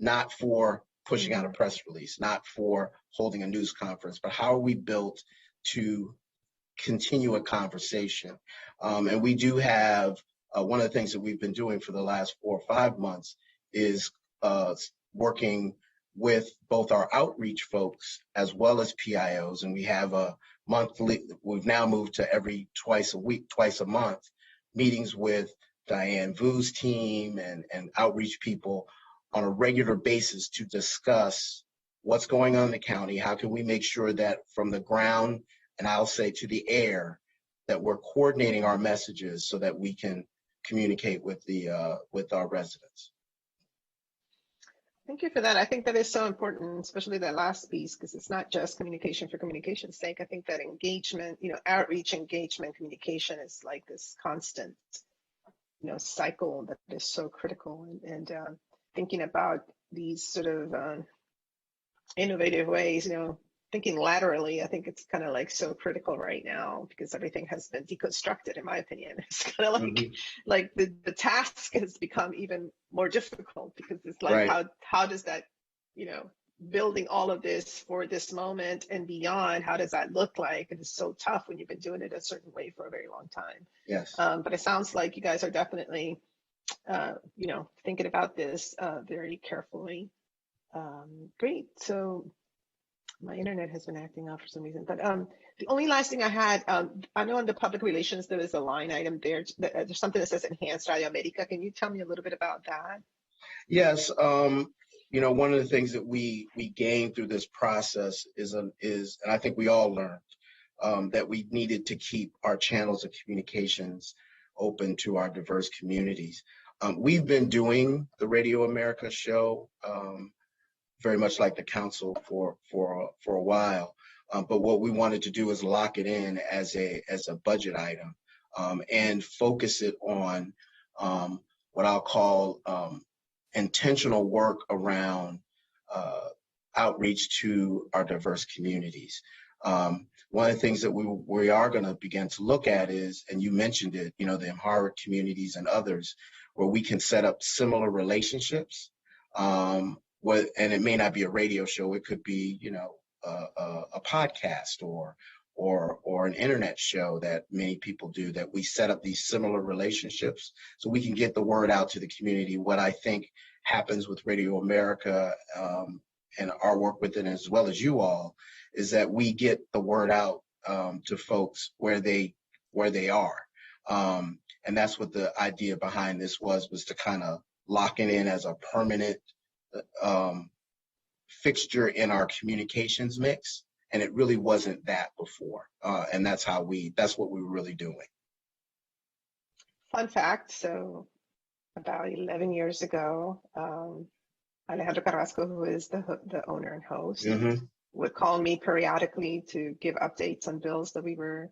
not for pushing out a press release, not for holding a news conference, but how are we built to continue a conversation? And we do have one of the things that we've been doing for the last 4 or 5 months is working with both our outreach folks as well as PIOs, and we have a monthly. We've now moved to twice a month meetings with Diane Vu's team and outreach people on a regular basis to discuss what's going on in the county. How can we make sure that from the ground, and I'll say to the air, that we're coordinating our messages so that we can communicate with our residents. Thank you for that. I think that is so important, especially that last piece, because it's not just communication for communication's sake. I think that engagement, outreach, engagement, communication is like this constant, cycle that is so critical. And thinking about these sort of innovative ways, thinking laterally, I think it's kind of like so critical right now because everything has been deconstructed, in my opinion. It's kind of like the task has become even more difficult because it's like, right. How does that, building all of this for this moment and beyond, how does that look like? And it's so tough when you've been doing it a certain way for a very long time. Yes. But it sounds like you guys are definitely, thinking about this very carefully. Great. So my internet has been acting up for some reason, but the only last thing I had, I know in the public relations, there is a line item there. There's something that says Enhanced Radio America. Can you tell me a little bit about that? Yes. One of the things that we gained through this process is, and I think we all learned that we needed to keep our channels of communications open to our diverse communities. We've been doing the Radio America show very much like the council for a while. But what we wanted to do is lock it in as a budget item and focus it on what I'll call intentional work around outreach to our diverse communities. One of the things that we are going to begin to look at is, and you mentioned it, the empowered communities and others, where we can set up similar relationships. And it may not be a radio show; it could be, a podcast or an internet show that many people do. That we set up these similar relationships so we can get the word out to the community. What I think happens with Radio America and our work with it, as well as you all, is that we get the word out to folks where they are. And that's what the idea behind this was to kind of lock it in as a permanent fixture in our communications mix. And it really wasn't that before. And that's what we were really doing. Fun fact, so about 11 years ago, Alejandro Carrasco, who is the owner and host, would call me periodically to give updates on bills that we were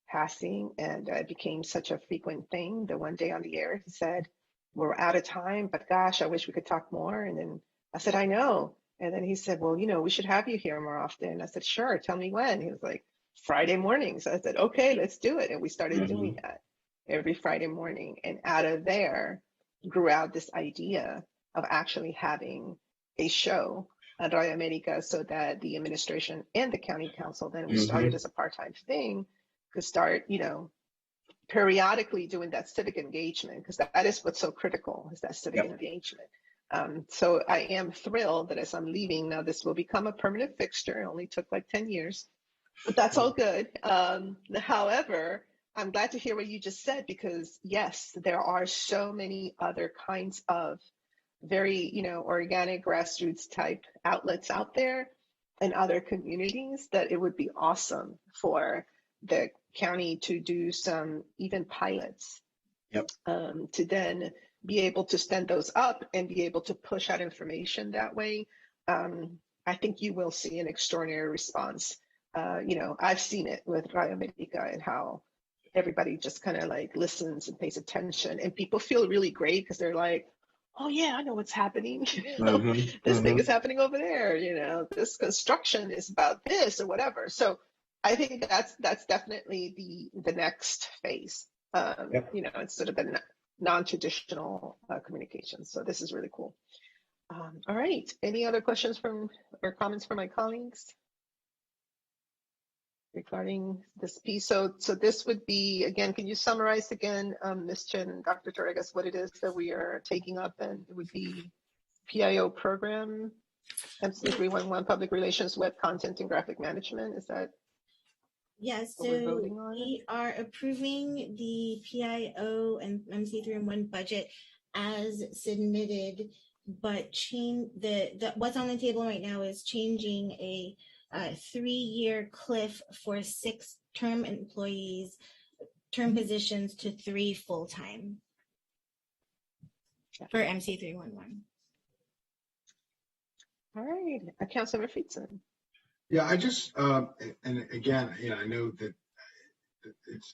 passing. And it became such a frequent thing that one day on the air, he said, "We're out of time, but gosh, I wish we could talk more." And then I said, "I know." And then he said, "Well, we should have you here more often." I said, "Sure, tell me when." He was like, "Friday mornings." I said, "Okay, let's do it." And we started doing that every Friday morning. And out of there grew out this idea of actually having a show at Radio America so that the administration and the county council, then we started as a part-time thing, could start, periodically doing that civic engagement, because that is what's so critical, is that civic engagement. So I am thrilled that as I'm leaving now, this will become a permanent fixture. It only took like 10 years, but that's all good. However, I'm glad to hear what you just said, because yes, there are so many other kinds of very, organic grassroots type outlets out there in other communities that it would be awesome for the county to do some even pilots to then be able to stand those up and be able to push out information that way. I think you will see an extraordinary response. I've seen it with Radio America and how everybody just kind of like listens and pays attention, and people feel really great because they're like, "Oh yeah, I know what's happening. This thing is happening over there. This construction is about this or whatever." So I think that's definitely the next phase. It's sort of the non-traditional communication. So this is really cool. All right. Any other questions or comments from my colleagues regarding this piece? So this would be, again, can you summarize again, Ms. Chen and Dr. Torregas, what it is that we are taking up? And it would be PIO program, MC 311, public relations, web content, and graphic management. Is that? Yes, so we are approving the PIO and MC 311 budget as submitted, but what's on the table right now is changing a 3-year cliff for 6 term employees, term positions to 3 full-time for MC 311. All right, Councilmember Friedson. Yeah, I just, and again, I know that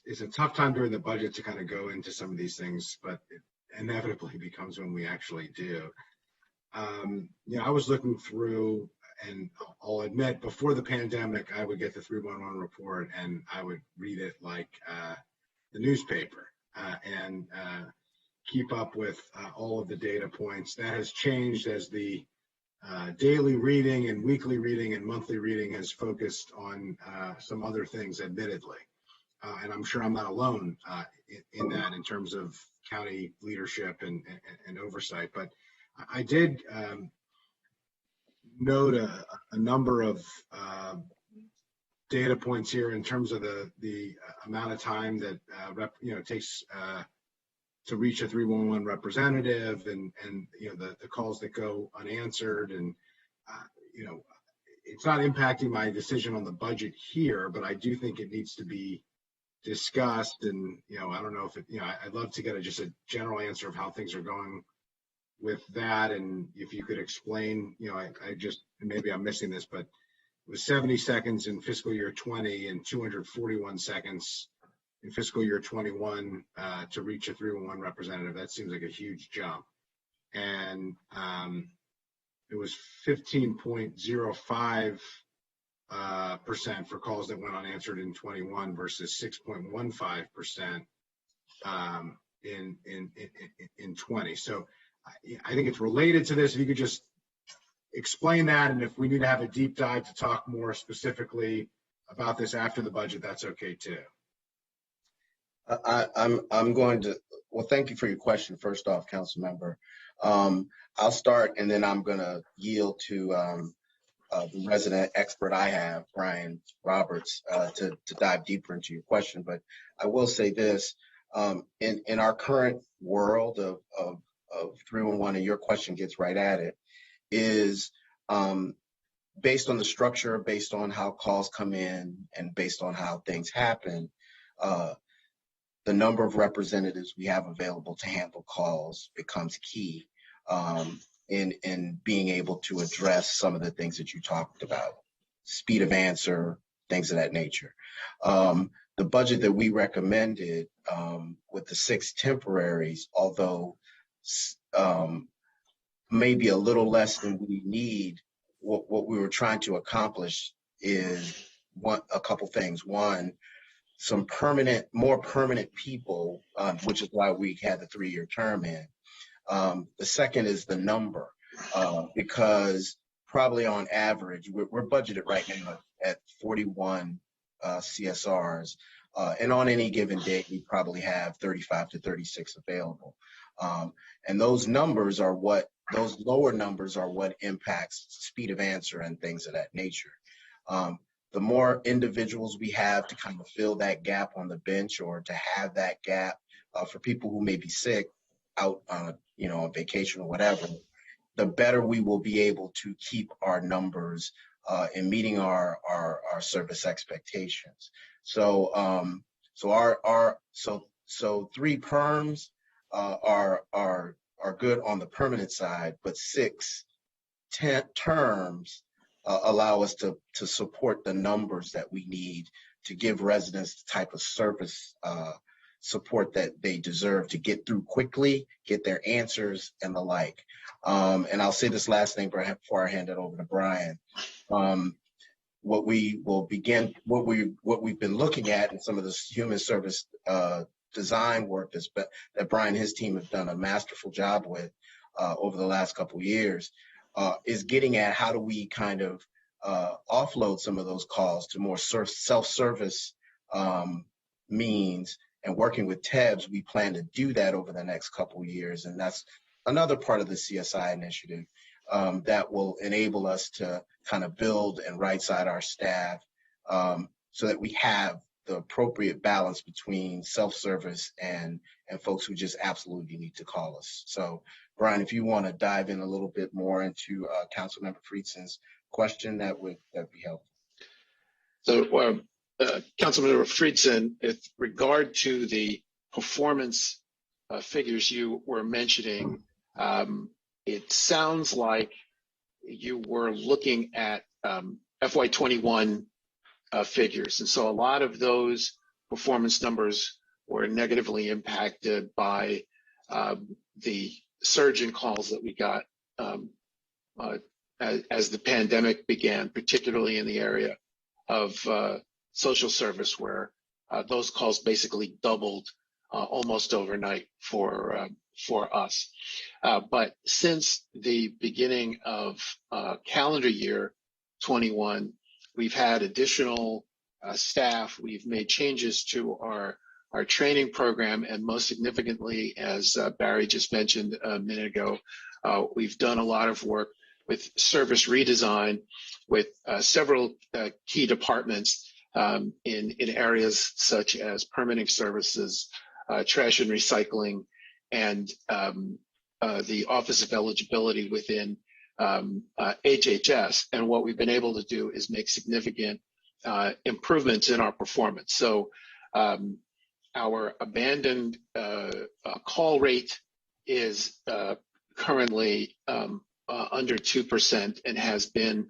it's a tough time during the budget to kind of go into some of these things, but it inevitably becomes when we actually do. I was looking through, and I'll admit, before the pandemic, I would get the 311 report and I would read it like the newspaper and keep up with all of the data points. That has changed as the daily reading and weekly reading and monthly reading has focused on some other things, admittedly. And I'm sure I'm not alone in that in terms of county leadership and oversight. But I did note a number of data points here in terms of the amount of time that it takes to reach a 311 representative, and the calls that go unanswered, and it's not impacting my decision on the budget here, but I do think it needs to be discussed. And I don't know if I'd love to get just a general answer of how things are going with that, and if you could explain. I just, maybe I'm missing this, but it was 70 seconds in fiscal year 20 and 241 seconds in fiscal year 21 to reach a 311 representative. That seems like a huge jump. And it was 15.05 percent for calls that went unanswered in 21 versus 6.15% in 20. So I think it's related to this. If you could just explain that, and if we need to have a deep dive to talk more specifically about this after the budget, that's okay too. I'm going to, well, thank you for your question. First off, council member, I'll start and then I'm going to yield to the resident expert I have, Brian Roberts, to dive deeper into your question. But I will say this, in our current world of 311, and your question gets right at it, is based on the structure, based on how calls come in, and based on how things happen, the number of representatives we have available to handle calls becomes key in being able to address some of the things that you talked about, speed of answer, things of that nature. The budget that we recommended with the 6 temporaries, although maybe a little less than we need, what we were trying to accomplish is a couple things. One, some more permanent people, which is why we had the 3-year term in. The second is the number, because probably on average, we're budgeted right now at 41 CSRs, and on any given day, we probably have 35 to 36 available. And those lower numbers are what impacts speed of answer and things of that nature. The more individuals we have to kind of fill that gap on the bench, or to have that gap for people who may be sick, out on vacation or whatever, the better we will be able to keep our numbers in meeting our service expectations. So 3 perms are good on the permanent side, but 6 terms allow us to support the numbers that we need to give residents the type of service support that they deserve to get through quickly, get their answers, and the like. And I'll say this last thing before I hand it over to Brian. What we've been looking at in some of this human service design work that Brian and his team have done a masterful job with over the last couple of years, is getting at how do we kind of offload some of those calls to more self-service means. And working with TEBS, we plan to do that over the next couple of years. And that's another part of the CSI initiative that will enable us to kind of build and right-side our staff so that we have the appropriate balance between self-service and folks who just absolutely need to call us. So, Brian, if you want to dive in a little bit more into Councilmember Friedson's question, that would be helpful. So, Councilmember Friedson, with regard to the performance figures you were mentioning, it sounds like you were looking at FY21 figures. And so a lot of those performance numbers were negatively impacted by the surge in calls that we got as the pandemic began, particularly in the area of social service, where those calls basically doubled almost overnight for us. But since the beginning of calendar year 21, we've had additional staff. We've made changes to our training program, and most significantly, as Barry just mentioned a minute ago, we've done a lot of work with service redesign with several key departments in areas such as permitting services, trash and recycling, and the Office of Eligibility within HHS. And what we've been able to do is make significant improvements in our performance. So our abandoned call rate is currently under 2% and has been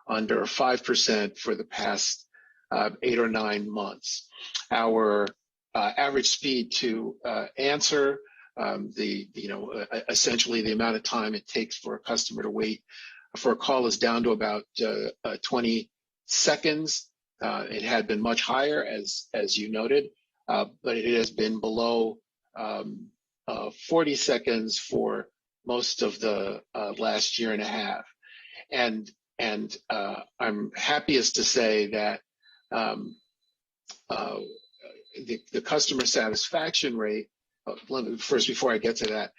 under 5% for the past 8 or 9 months. Our average speed to answer, essentially the amount of time it takes for a customer to wait for a call, is down to about 20 seconds. It had been much higher, as you noted, but it has been below 40 seconds for most of the last year and a half. And I'm happiest to say that the customer satisfaction rate, first, before I get to that,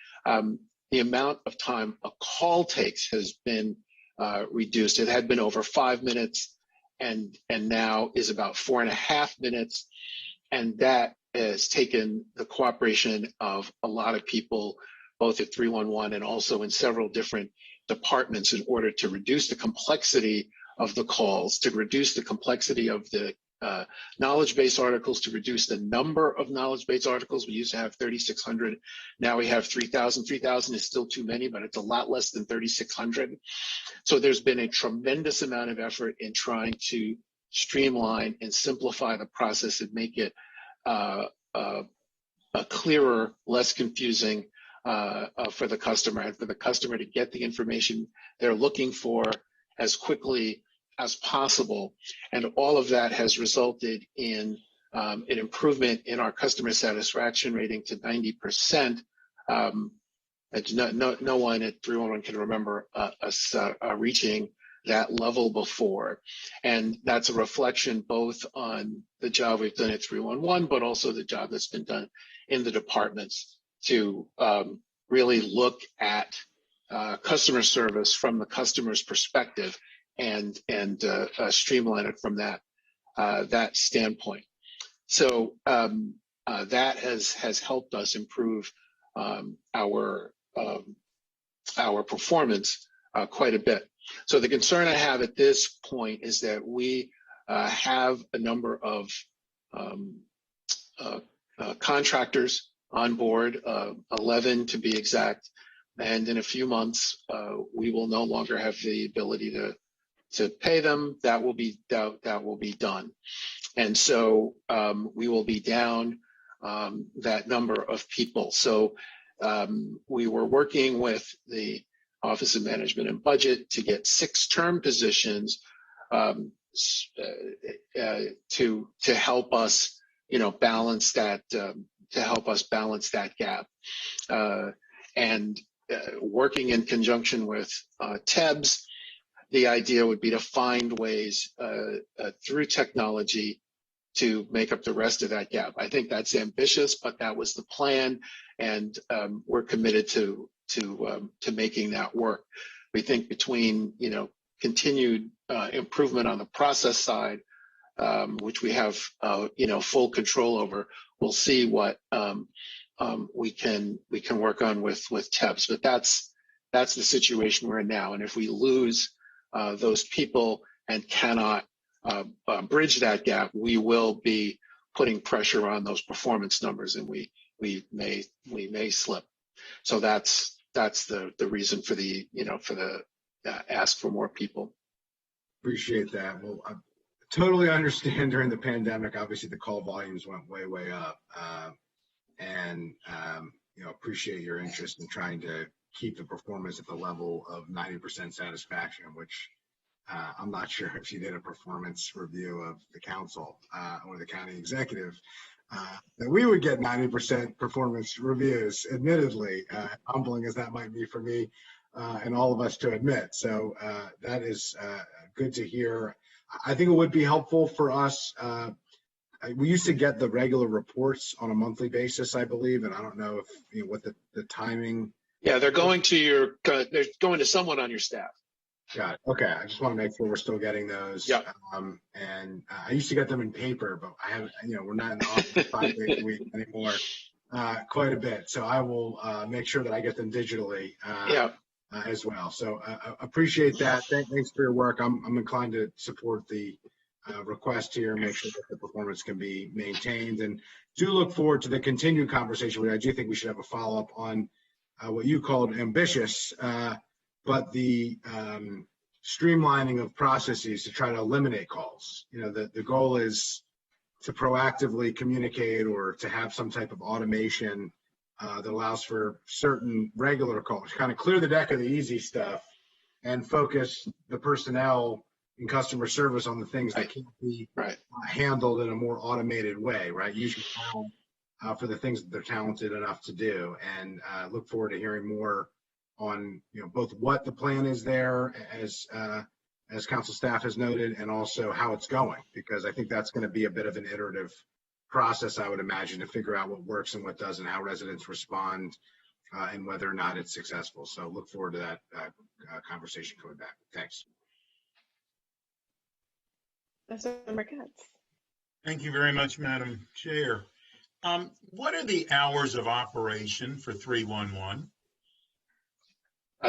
the amount of time a call takes has been reduced. It had been over 5 minutes and now is about 4.5 minutes. And that has taken the cooperation of a lot of people, both at 311 and also in several different departments, in order to reduce the complexity of the calls, to reduce the complexity of the knowledge base articles, to reduce the number of knowledge base articles. We used to have 3,600. Now we have 3,000. 3,000 is still too many, but it's a lot less than 3,600. So there's been a tremendous amount of effort in trying to streamline and simplify the process and make it a clearer, less confusing for the customer, and for the customer to get the information they're looking for as quickly as possible. And all of that has resulted in an improvement in our customer satisfaction rating to 90%. No one at 311 can remember us reaching that level before. And that's a reflection both on the job we've done at 311, but also the job that's been done in the departments to really look at customer service from the customer's perspective and streamline it from that standpoint. So that has helped us improve our performance quite a bit. So the concern I have at this point is that we have a number of contractors on board, 11 to be exact, and in a few months we will no longer have the ability to pay them. That will be done, and so we will be down that number of people. So we were working with the Office of Management and Budget to get 6 term positions to help us, balance that. To help us balance that gap, and working in conjunction with TEBS, the idea would be to find ways through technology to make up the rest of that gap. I think that's ambitious, but that was the plan, and we're committed to making that work. We think between continued improvement on the process side, which we have full control over, we'll see what we can work on with TEBS. But that's the situation we're in now. And if we lose those people and cannot bridge that gap, we will be putting pressure on those performance numbers, and we may slip. So that's the reason for the ask for more people. Appreciate that. Well, I totally understand during the pandemic, obviously the call volumes went way up, and appreciate your interest in trying to keep the performance at the level of 90% satisfaction, which I'm not sure if you did a performance review of the council or the county executive, that we would get 90% performance reviews, admittedly, humbling as that might be for me and all of us to admit. So that is good to hear. I think it would be helpful for us. We used to get the regular reports on a monthly basis, I believe, and I don't know if what the timing. Yeah, they're going to someone on your staff. Got it. Okay, I just want to make sure we're still getting those. Yeah. And I used to get them in paper, but I haven't. We're not in the office 5 days a week anymore. Quite a bit. So I will make sure that I get them digitally. As well. So appreciate that. Thanks for your work. I'm inclined to support the request here, make sure that the performance can be maintained, and do look forward to the continued conversation. I do think we should have a follow-up on what you called ambitious, but the streamlining of processes to try to eliminate calls. The goal is to proactively communicate or to have some type of automation that allows for certain regular calls, kind of clear the deck of the easy stuff and focus the personnel, in customer service on the things that can't be handled in a more automated way, right? Usually for the things that they're talented enough to do, and look forward to hearing more on, you know, both what the plan is there as council staff has noted, and also how it's going, because I think that's going to be a bit of an iterative process, I would imagine, to figure out what works and what doesn't, how residents respond, and whether or not it's successful. So look forward to that conversation coming back. Thanks. That's Member Katz. Thank you very much, Madam Chair. What are the hours of operation for 311?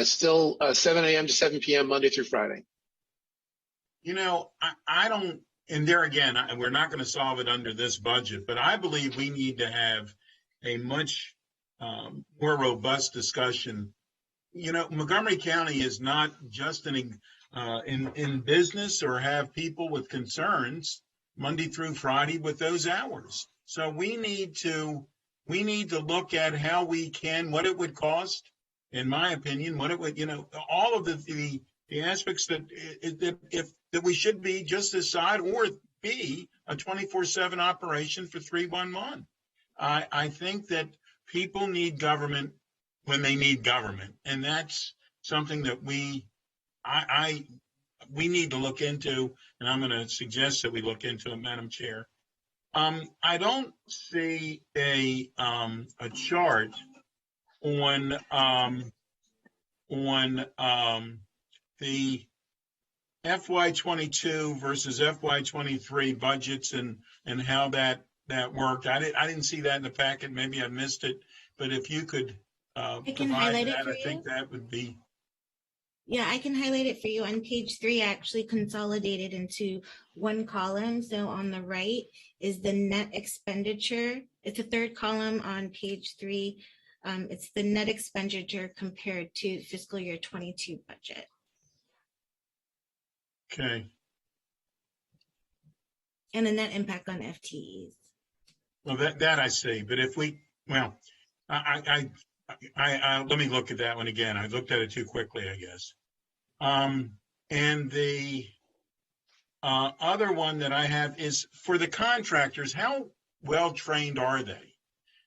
Still 7 a.m. to 7 p.m. Monday through Friday. You know, I don't, and there again, we're not going to solve it under this budget, but I believe we need to have a much more robust discussion. You know, Montgomery County is not just in business or have people with concerns Monday through Friday with those hours. So we need to look at how we can, what it would cost, in my opinion, what it would, you know, all of the aspects that we should be just this side or be a 24/7 operation for 311. I think that people need government when they need government, and that's something that we need to look into, and I'm going to suggest that we look into it, Madam Chair. I don't see a chart on the FY22 versus FY23 budgets and how that worked. I didn't see that in the packet. Maybe I missed it, but if you could provide that, I think that would be. Yeah, I can highlight it for you. On page 3, I actually consolidated into one column. So on the right is the net expenditure. It's a third column on page 3. It's the net expenditure compared to fiscal year 22 budget. Okay. And the net impact on FTEs. Well, that I see. But if we, well, I let me look at that one again. I looked at it too quickly, I guess. And the other one that I have is for the contractors. How well trained are they?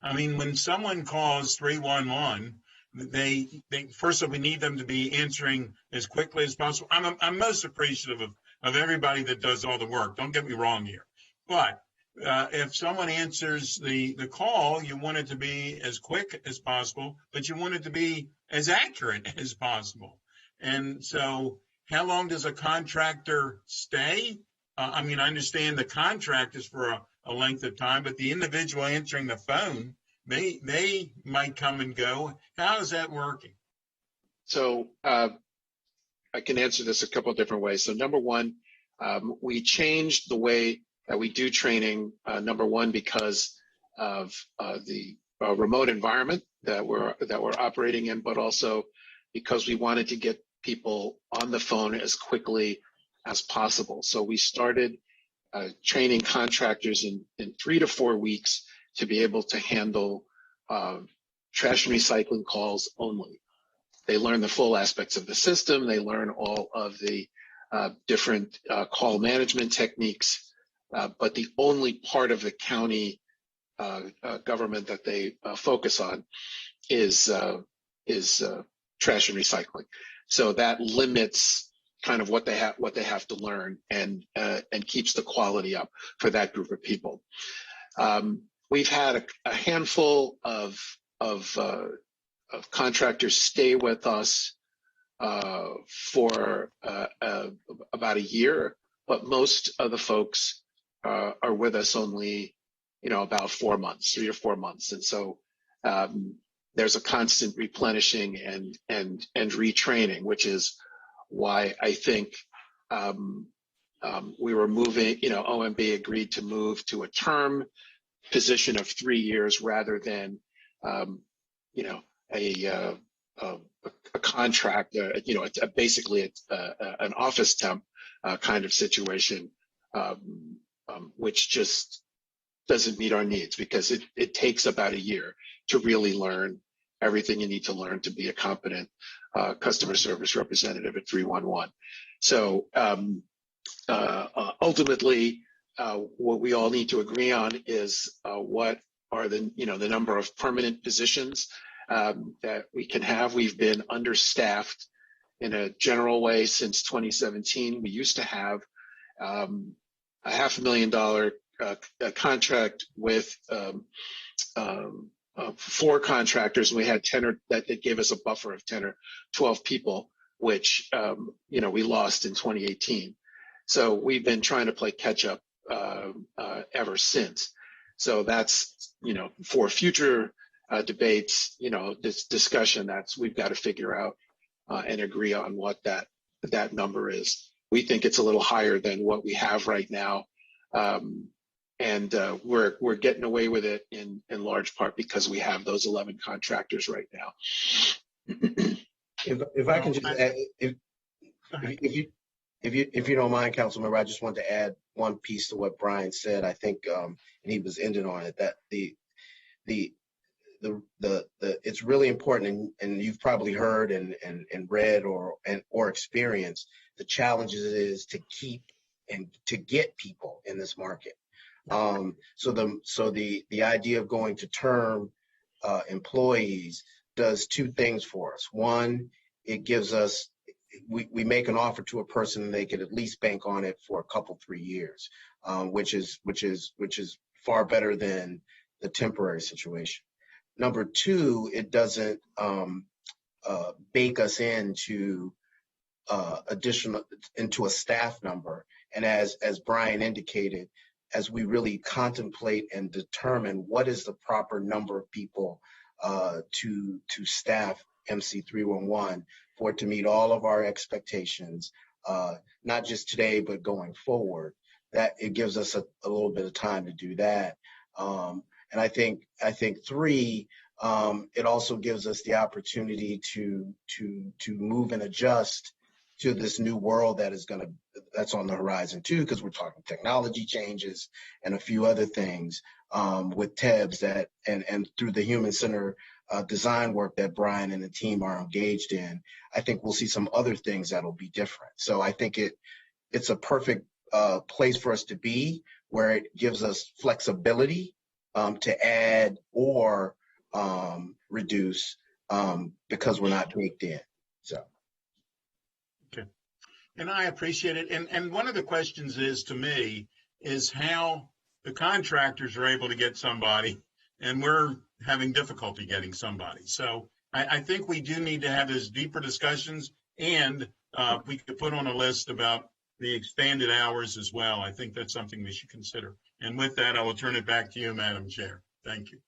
I mean, when someone calls 311, they first of all, we need them to be answering as quickly as possible. I'm most appreciative of everybody that does all the work. Don't get me wrong here, but if someone answers the call, you want it to be as quick as possible, but you want it to be as accurate as possible. And so how long does a contractor stay? I mean, I understand the contract is for a length of time, but the individual answering the phone, they might come and go. How is that working? So I can answer this a couple of different ways. So number one, we changed the way that we do training, number one, because of the remote environment that we're operating in, but also because we wanted to get people on the phone as quickly as possible. So we started training contractors in 3 to 4 weeks to be able to handle trash and recycling calls only. They learn the full aspects of the system. They learn all of the different call management techniques. But the only part of the county government that they focus on is trash and recycling. So that limits kind of what they have to learn and keeps the quality up for that group of people. We've had a handful of contractors stay with us for about a year, but most of the folks are with us only, about 4 months, 3 or 4 months. And so there's a constant replenishing and retraining, which is why I think we were moving, OMB agreed to move to a term position of 3 years rather than, a contract, basically an office temp kind of situation, which just doesn't meet our needs because it takes about a year to really learn everything you need to learn to be a competent customer service representative at 311. So ultimately, what we all need to agree on is what are the number of permanent positions that we can have. We've been understaffed in a general way since 2017. We used to have a $500,000 contract with 4 contractors. We had 10 or that gave us a buffer of 10 or 12 people, which we lost in 2018. So we've been trying to play catch up ever since. So that's for future debates, this discussion, we've got to figure out and agree on what that number is. We think it's a little higher than what we have right now. And we're getting away with it in large part because we have those 11 contractors right now. If I can just add, if you don't mind, Councilmember, I just want to add one piece to what Brian said. I think, and he was ending on it, that it's really important, and you've probably heard and read or experienced the challenges it is to keep and to get people in this market. So the idea of going to term employees does 2 things for us. One, it gives us, we make an offer to a person and they could at least bank on it for a couple, 3 years, which is far better than the temporary situation. Number 2, it doesn't bake us into into a staff number. And as Brian indicated, as we really contemplate and determine what is the proper number of people to staff MC311 for it to meet all of our expectations, not just today, but going forward, that it gives us a little bit of time to do that. And I think 3, it also gives us the opportunity to move and adjust to this new world that's on the horizon too, because we're talking technology changes and a few other things with TEBS and through the human center design work that Brian and the team are engaged in. I think we'll see some other things that'll be different. So I think it's a perfect place for us to be, where it gives us flexibility to add or reduce because we're not baked in. So. Okay. And I appreciate it. And one of the questions to me is how the contractors are able to get somebody and we're having difficulty getting somebody. So I think we do need to have those deeper discussions, and we could put on a list about the expanded hours as well. I think that's something we should consider. And with that, I will turn it back to you, Madam Chair. Thank you.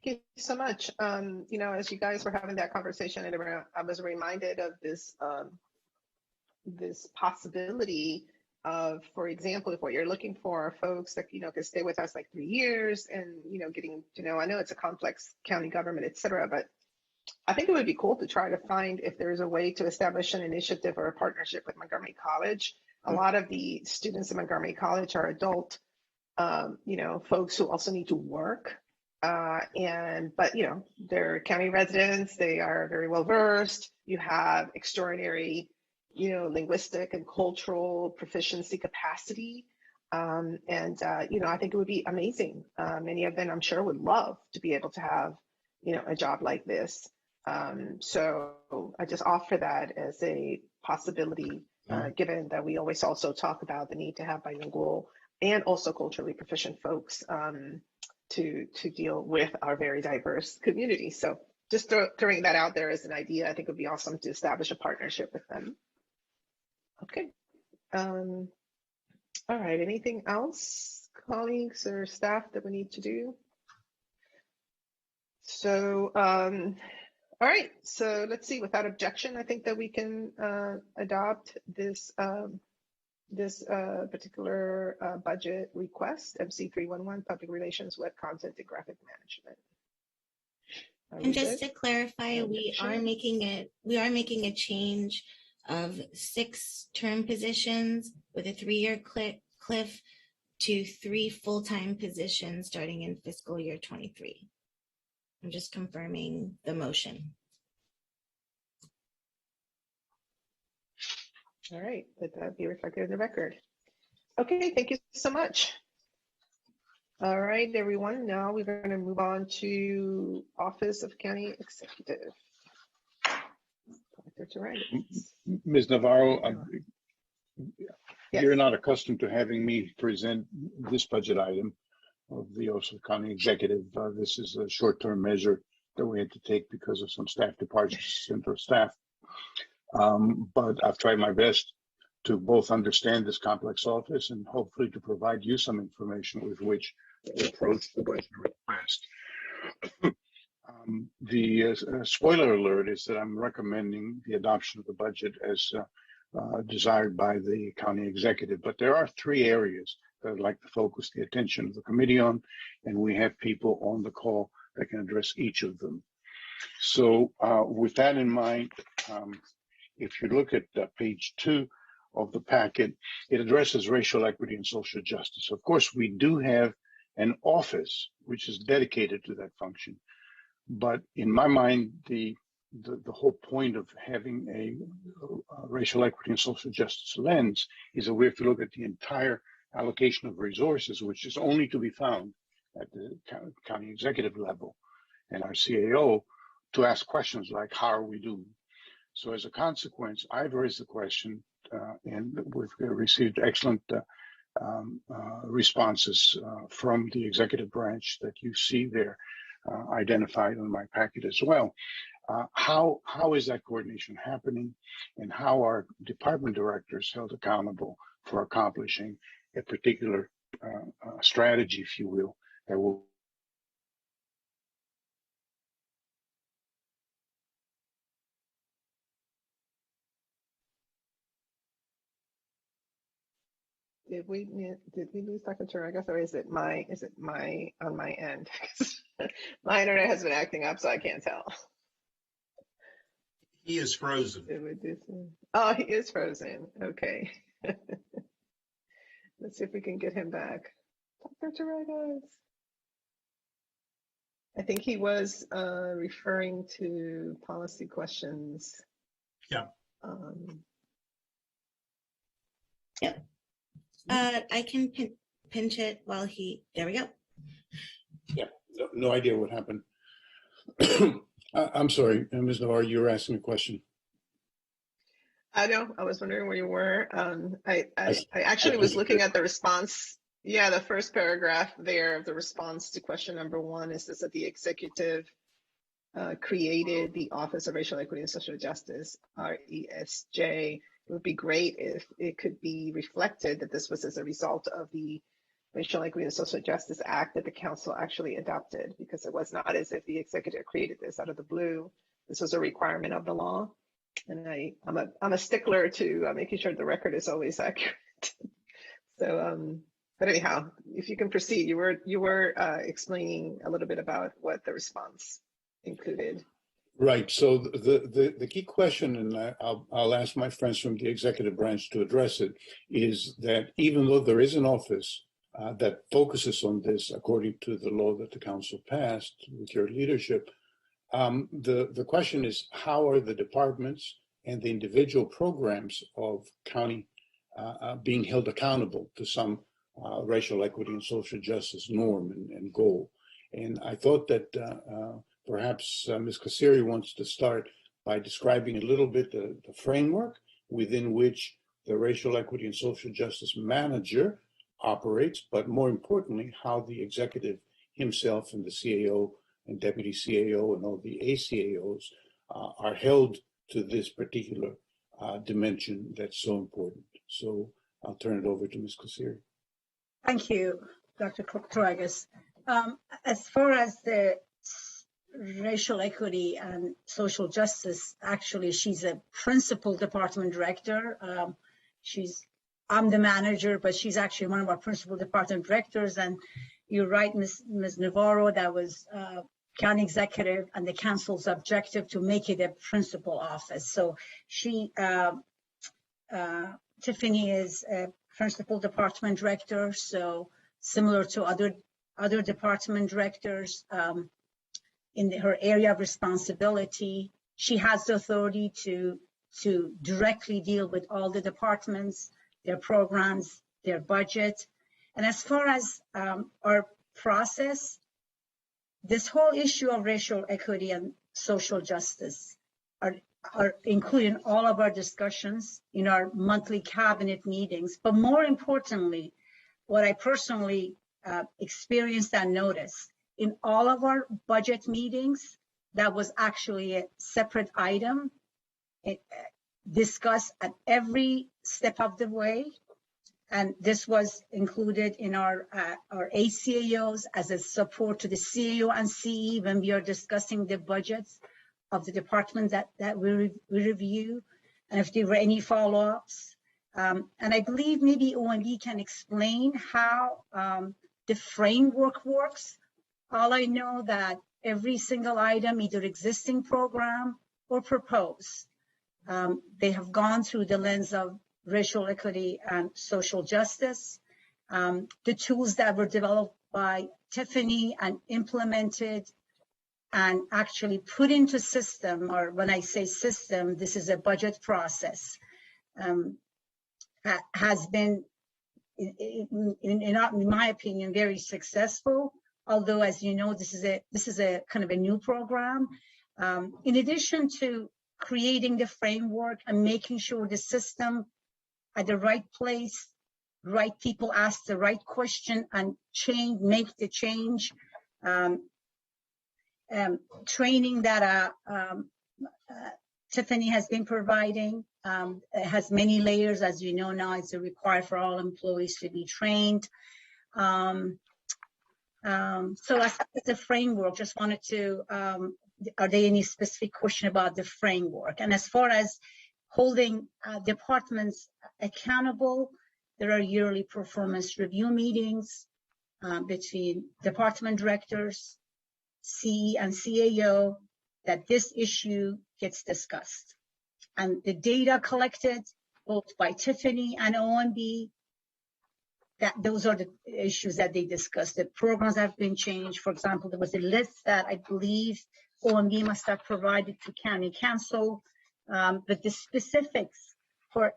Thank you so much. As you guys were having that conversation, I was reminded of this possibility of, for example, if what you're looking for are folks that could stay with us like 3 years, and getting to know. I know it's a complex county government, et cetera, but I think it would be cool to try to find if there's a way to establish an initiative or a partnership with Montgomery College. A lot of the students in Montgomery College are adult, folks who also need to work. But they're county residents. They are very well versed. You have extraordinary, linguistic and cultural proficiency capacity. I think it would be amazing. Many of them, I'm sure, would love to be able to have, a job like this. So I just offer that as a possibility, given that we always also talk about the need to have bilingual and also culturally proficient folks to deal with our very diverse community. So just throwing that out there as an idea, I think it would be awesome to establish a partnership with them. Okay. All right. Anything else, colleagues or staff, that we need to do? So, all right. So let's see. Without objection, I think that we can adopt this particular budget request, MC311, Public Relations, Web Content, and Graphic Management. And just to clarify, we are making a change of 6 term positions with a 3-year cliff to 3 full-time positions starting in fiscal year 23. I'm just confirming the motion. All right, let that be reflected in the record. Okay, thank you so much. All right, everyone, now we're going to move on to Office of County Executive. Dr. Torres. Ms. Navarro, Yes. you're not accustomed to having me present this budget item of the Office of County Executive. This is a short-term measure that we had to take because of some staff departures, central staff. But I've tried my best to both understand this complex office and hopefully to provide you some information with which to approach the budget request. The spoiler alert is that I'm recommending the adoption of the budget as desired by the county executive, but there are three areas that I'd like to focus the attention of the committee on, and we have people on the call that can address each of them. So with that in mind, if you look at page 2 of the packet, it addresses racial equity and social justice. Of course, we do have an office which is dedicated to that function, but in my mind, the whole point of having a racial equity and social justice lens is that we have to look at the entire allocation of resources, which is only to be found at the county executive level and our CAO, to ask questions like, how are we doing? So as a consequence, I've raised the question and we've received excellent responses from the executive branch that you see there identified on my packet as well. How is that coordination happening, and how are department directors held accountable for accomplishing a particular strategy, if you will, that will Did we lose Dr. Torres, or is it my on my end? My internet has been acting up, so I can't tell. He is frozen. Oh, he is frozen. Okay. Let's see if we can get him back. Dr. Torres. I think he was referring to policy questions. Yeah. Yep. I can pinch it while there we go. Yeah, no idea what happened. I'm sorry, Ms. Navarro, you were asking a question. I know, I was wondering where you were. I actually was looking at the response. Yeah, the first paragraph there of the response to question number 1 is this: that the executive created the Office of Racial Equity and Social Justice, RESJ. It would be great if it could be reflected that this was as a result of the Racial Equity and Social Justice Act that the council actually adopted, because it was not as if the executive created this out of the blue. This was a requirement of the law. And I'm a stickler to making sure the record is always accurate. So, but anyhow, if you can proceed, you were explaining a little bit about what the response included. Right. So the key question, and I'll ask my friends from the executive branch to address it, is that even though there is an office that focuses on this according to the law that the council passed with your leadership, the question is, how are the departments and the individual programs of county being held accountable to some racial equity and social justice norm and goal? And I thought that perhaps Ms. Kasiri wants to start by describing a little bit the framework within which the racial equity and social justice manager operates, but more importantly, how the executive himself and the CAO and deputy CAO and all the ACAOs are held to this particular dimension that's so important. So I'll turn it over to Ms. Kasiri. Thank you, Dr. Torres. As far as the racial equity and social justice, actually, she's a principal department director. I'm the manager, but she's actually one of our principal department directors. And you're right, Ms. Navarro, that was county executive and the council's objective to make it a principal office. So Tiffany is a principal department director, so similar to other department directors in her area of responsibility. She has the authority to to directly deal with all the departments, their programs, their budget. And as far as our process, this whole issue of racial equity and social justice are included in all of our discussions in our monthly cabinet meetings. But more importantly, what I personally experienced and noticed in all of our budget meetings, that was actually a separate item discussed at every step of the way. And this was included in our ACAOs as a support to the CAO and CE when we are discussing the budgets of the department that we review, and if there were any follow-ups. And I believe maybe OMB can explain how the framework works. All I know that every single item, either existing program or proposed, they have gone through the lens of racial equity and social justice. The tools that were developed by Tiffany and implemented and actually put into system, or when I say system, this is a budget process, has been, in my opinion, very successful. Although, as you know, this is a kind of a new program. In addition to creating the framework and making sure the system at the right place, right people ask the right question and make the change. Training that Tiffany has been providing has many layers. As you know now, it's required for all employees to be trained. So as the framework, just wanted to, are there any specific question about the framework? And as far as holding departments accountable, there are yearly performance review meetings between department directors, CE and CAO, that this issue gets discussed. And the data collected both by Tiffany and OMB, that those are the issues that they discussed. The programs have been changed. For example, there was a list that I believe OMB must have provided to county council, but the specifics for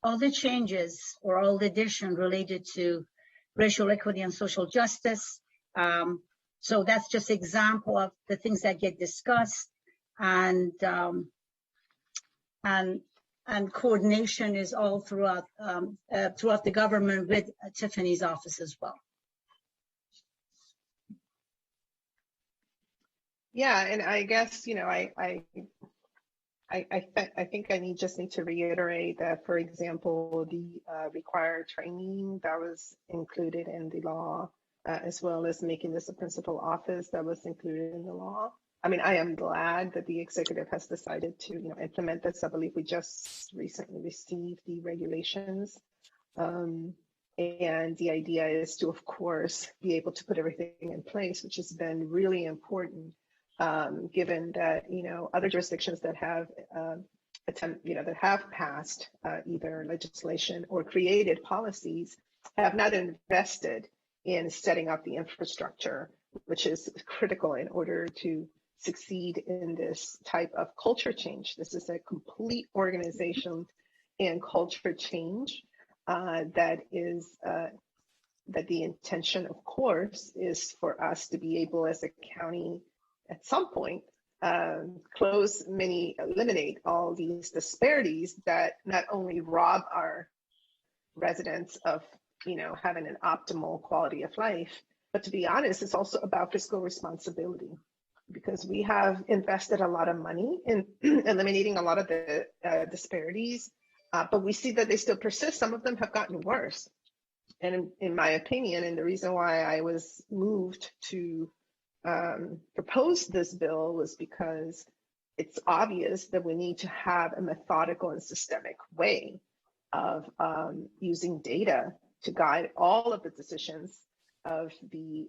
all the changes or all the addition related to racial equity and social justice. So that's just an example of the things that get discussed, and coordination is all throughout the government with Tiffany's office as well. Yeah, and I guess, you know, I think I just need to reiterate that, for example, the required training that was included in the law, as well as making this a principal office that was included in the law. I mean, I am glad that the executive has decided to, you know, implement this. I believe we just recently received the regulations. And the idea is to, of course, be able to put everything in place, which has been really important, given that, you know, other jurisdictions that have that have passed either legislation or created policies have not invested in setting up the infrastructure, which is critical in order to succeed in this type of culture change. This is a complete organization and culture change that the intention, of course, is for us to be able as a county at some point eliminate all these disparities that not only rob our residents of, you know, having an optimal quality of life, but to be honest, it's also about fiscal responsibility, because we have invested a lot of money in eliminating a lot of the disparities, but we see that they still persist. Some of them have gotten worse. And in my opinion, and the reason why I was moved to propose this bill was because it's obvious that we need to have a methodical and systemic way of using data to guide all of the decisions of the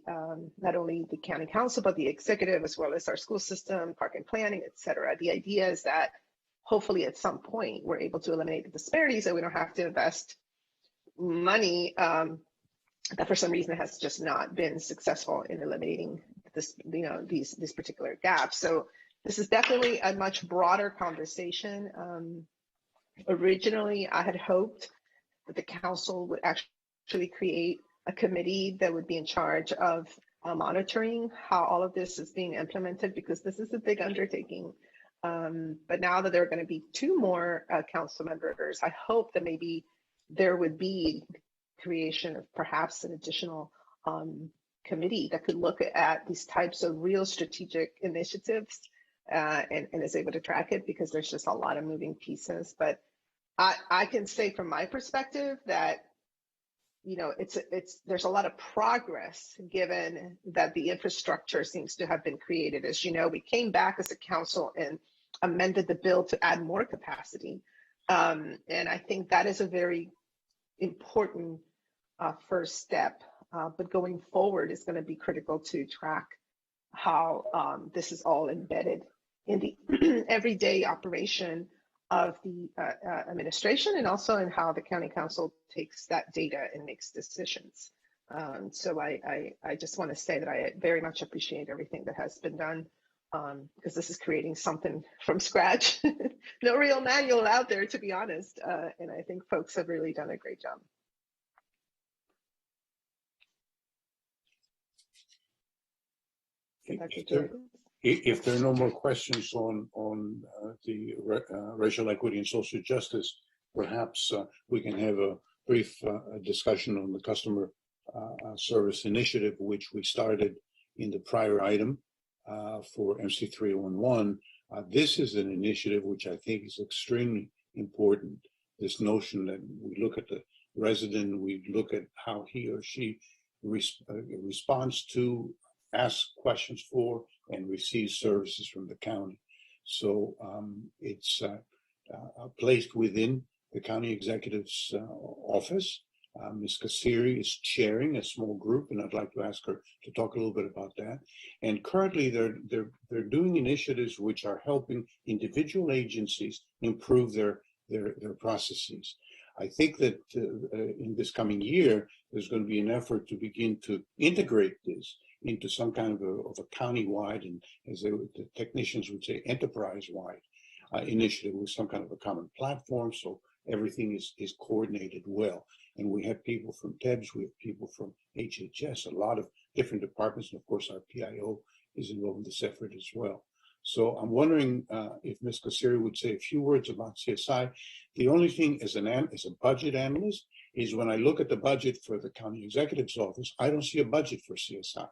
not only the county council, but the executive, as well as our school system, park and planning, et cetera. The idea is that hopefully at some point we're able to eliminate the disparities, so we don't have to invest money that for some reason has just not been successful in eliminating this, you know, these particular gaps. So this is definitely a much broader conversation. Originally, I had hoped that the council would actually create a committee that would be in charge of monitoring how all of this is being implemented, because this is a big undertaking. But now that there are going to be 2 more council members, I hope that maybe there would be creation of perhaps an additional committee that could look at these types of real strategic initiatives and is able to track it, because there's just a lot of moving pieces. But I can say from my perspective that, you know, there's a lot of progress given that the infrastructure seems to have been created. As you know, we came back as a council and amended the bill to add more capacity. And I think that is a very important first step. But going forward is going to be critical to track how this is all embedded in the everyday operation of the administration, and also in how the county council takes that data and makes decisions. So I just want to say that I very much appreciate everything that has been done, because this is creating something from scratch. No real manual out there, to be honest. And I think folks have really done a great job. If there are no more questions on the racial equity and social justice, perhaps we can have a brief discussion on the customer service initiative, which we started in the prior item for MC311. This is an initiative which I think is extremely important. This notion that we look at the resident, we look at how he or she responds to, asks questions for, and receives services from the county. So it's placed within the county executive's office. Ms. Kasiri is chairing a small group, and I'd like to ask her to talk a little bit about that. And currently, they're doing initiatives which are helping individual agencies improve their processes. I think that in this coming year, there's going to be an effort to begin to integrate this into some kind of a county-wide, and as the technicians would say, enterprise-wide initiative with some kind of a common platform, so everything is coordinated well. And we have people from TEBS, we have people from HHS, a lot of different departments, and of course our PIO is involved in this effort as well. So I'm wondering if Ms. Kasiri would say a few words about CSI. The only thing as a budget analyst is when I look at the budget for the county executive's office, I don't see a budget for CSI.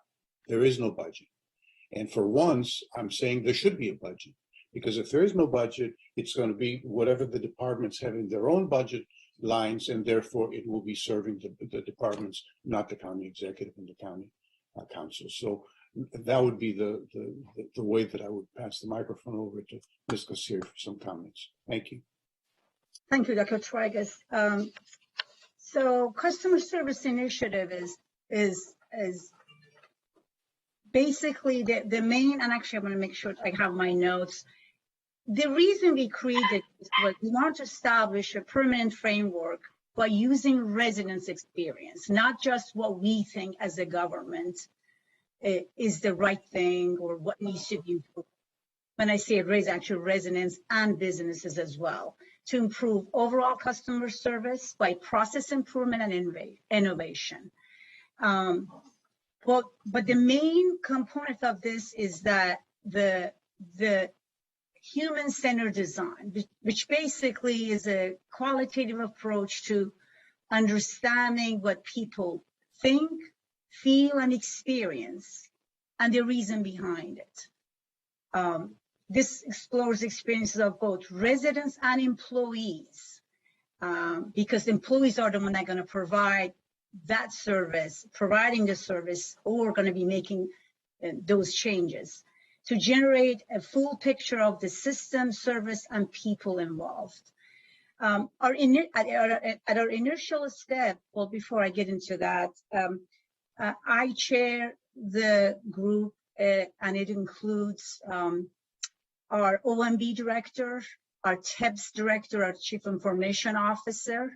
There is no budget. And for once, I'm saying there should be a budget, because if there is no budget, it's going to be whatever the departments have in their own budget lines, and therefore it will be serving the departments, not the county executive and the county council. So that would be the way that I would pass the microphone over to Ms. Kasiri for some comments. Thank you. Thank you, Dr. Triguez. So customer service initiative is basically the main, and actually I'm going to make sure I have my notes. The reason we created this was we want to establish a permanent framework by using residents' experience, not just what we think as a government is the right thing or what needs to be improved. When I say raise, actually residents and businesses as well, to improve overall customer service by process improvement and innovation. But the main component of this is that the human-centered design, which basically is a qualitative approach to understanding what people think, feel, and experience, and the reason behind it. This explores experiences of both residents and employees, because employees are the ones that are going to provide that service, providing the service, or going to be making those changes, to generate a full picture of the system, service, and people involved. At our initial step, well, before I get into that, I chair the group, and it includes our OMB director, our TEBS director, our chief information officer,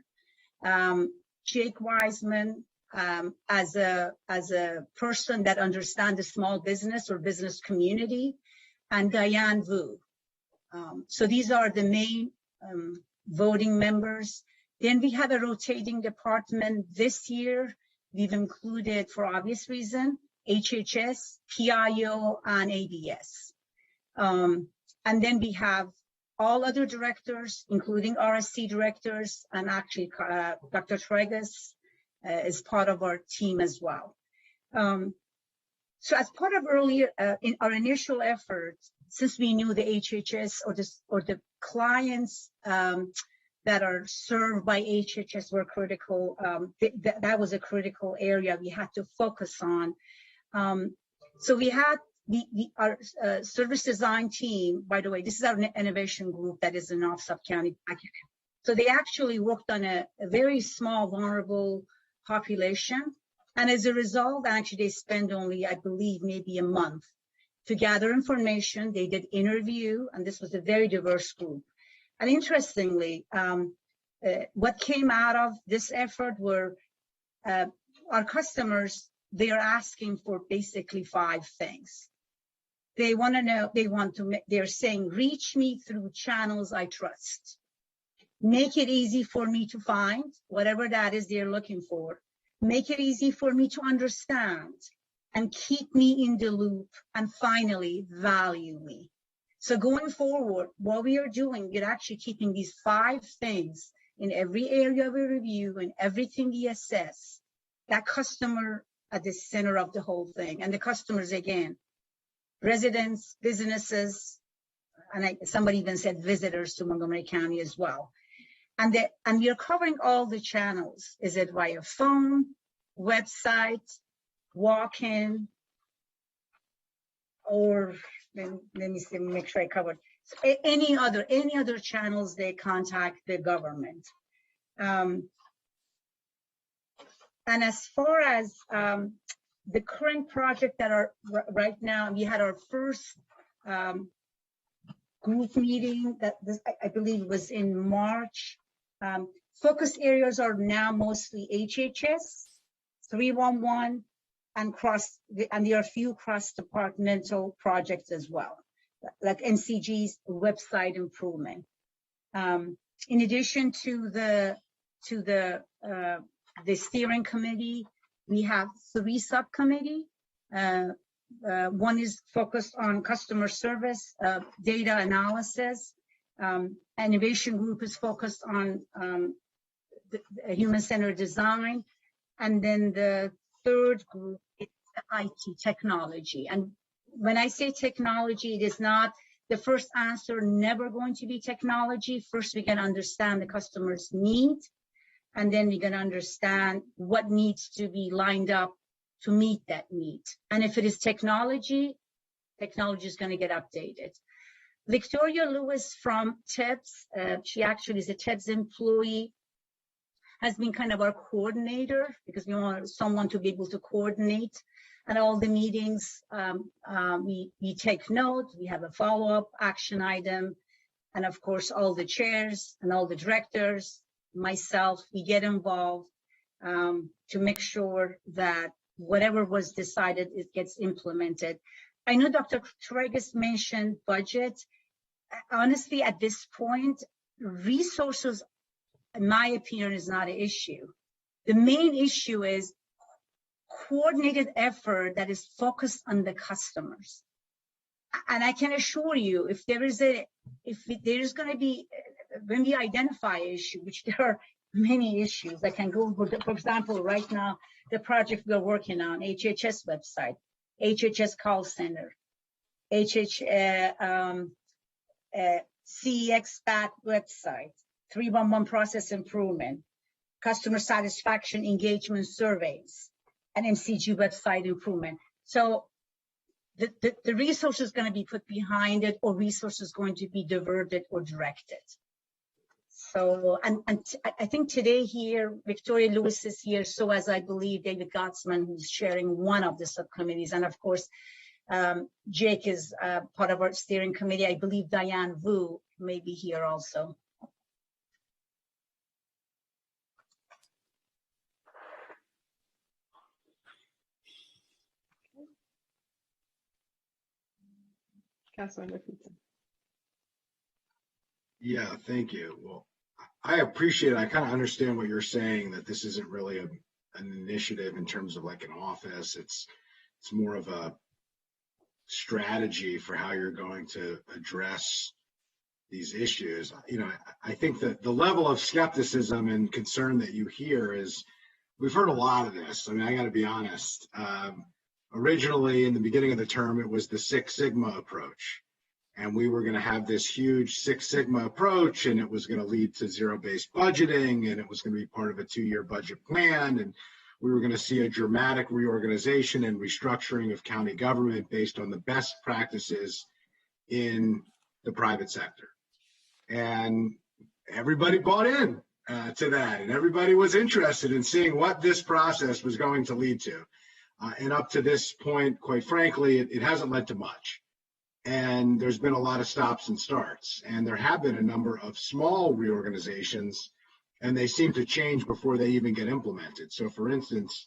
Jake Wiseman, as a person that understands the small business or business community, and Diane Vu. So these are the main voting members. Then we have a rotating department this year. We've included, for obvious reason, HHS, PIO, and ABS. And then we have all other directors, including RSC directors, and actually Dr. Tregas is part of our team as well. So as part of in our initial efforts, since we knew the HHS or the clients that are served by HHS were critical, that was a critical area we had to focus on. So we had our service design team, by the way, this is our innovation group that is in Nassau County. So they actually worked on a very small vulnerable population. And as a result, actually, they spent only, I believe, maybe a month to gather information. They did interview, and this was a very diverse group. And interestingly, what came out of this effort were our customers, they are asking for basically 5 things. They want to know, they're saying, reach me through channels I trust. Make it easy for me to find whatever that is they're looking for. Make it easy for me to understand and keep me in the loop. And finally, value me. So going forward, what we are doing, we're actually keeping these 5 things in every area we review and everything we assess, that customer at the center of the whole thing. And the customers, again, residents, businesses, and somebody even said visitors to Montgomery County as well. And we are covering all the channels. Is it via phone, website, walk-in, or let me see, make sure I covered any other channels they contact the government. And as far as the current project that are right now, we had our first group meeting that I believe was in March. Focus areas are now mostly HHS, 311, and there are a few cross-departmental projects as well, like NCG's website improvement. In addition to the steering committee, we have 3 subcommittees. One is focused on customer service, data analysis. Innovation group is focused on human-centered design. And then the third group is the IT technology. And when I say technology, it is not the first answer, never going to be technology. First, we can understand the customer's need, and then we're going to understand what needs to be lined up to meet that need. And if it is technology is going to get updated. Victoria Lewis from TEBS, she actually is a TEBS employee, has been kind of our coordinator because we want someone to be able to coordinate at all the meetings. We take note, we have a follow-up action item, and of course, all the chairs and all the directors, myself, we get involved to make sure that whatever was decided, it gets implemented. I know Dr. Tregas mentioned budget. Honestly, at this point, resources, in my opinion, is not an issue. The main issue is coordinated effort that is focused on the customers. And I can assure you, if there is going to be, when we identify an issue, which there are many issues that can go, for example, right now, the project we're working on, HHS website, HHS call center, CEX back website, 311 process improvement, customer satisfaction engagement surveys, and MCG website improvement. So the resource is going to be put behind it, or resources going to be diverted or directed. So, and I think today here, Victoria Lewis is here, so as I believe David Gottsman, who's chairing one of the subcommittees, and of course, Jake is part of our steering committee. I believe Diane Vu may be here also. Councilmember Peterson. Yeah, thank you. Well, I appreciate it. I kind of understand what you're saying, that this isn't really an initiative in terms of like an office. It's more of a strategy for how you're going to address these issues. You know, I think that the level of skepticism and concern that you hear is, we've heard a lot of this. I mean, I got to be honest. Originally, in the beginning of the term, it was the Six Sigma approach. And we were going to have this huge Six Sigma approach, and it was going to lead to zero-based budgeting, and it was going to be part of a 2-year budget plan. And we were going to see a dramatic reorganization and restructuring of county government based on the best practices in the private sector. And everybody bought in to that, and everybody was interested in seeing what this process was going to lead to. And up to this point, quite frankly, it hasn't led to much. And there's been a lot of stops and starts, and there have been a number of small reorganizations, and they seem to change before they even get implemented. So for instance,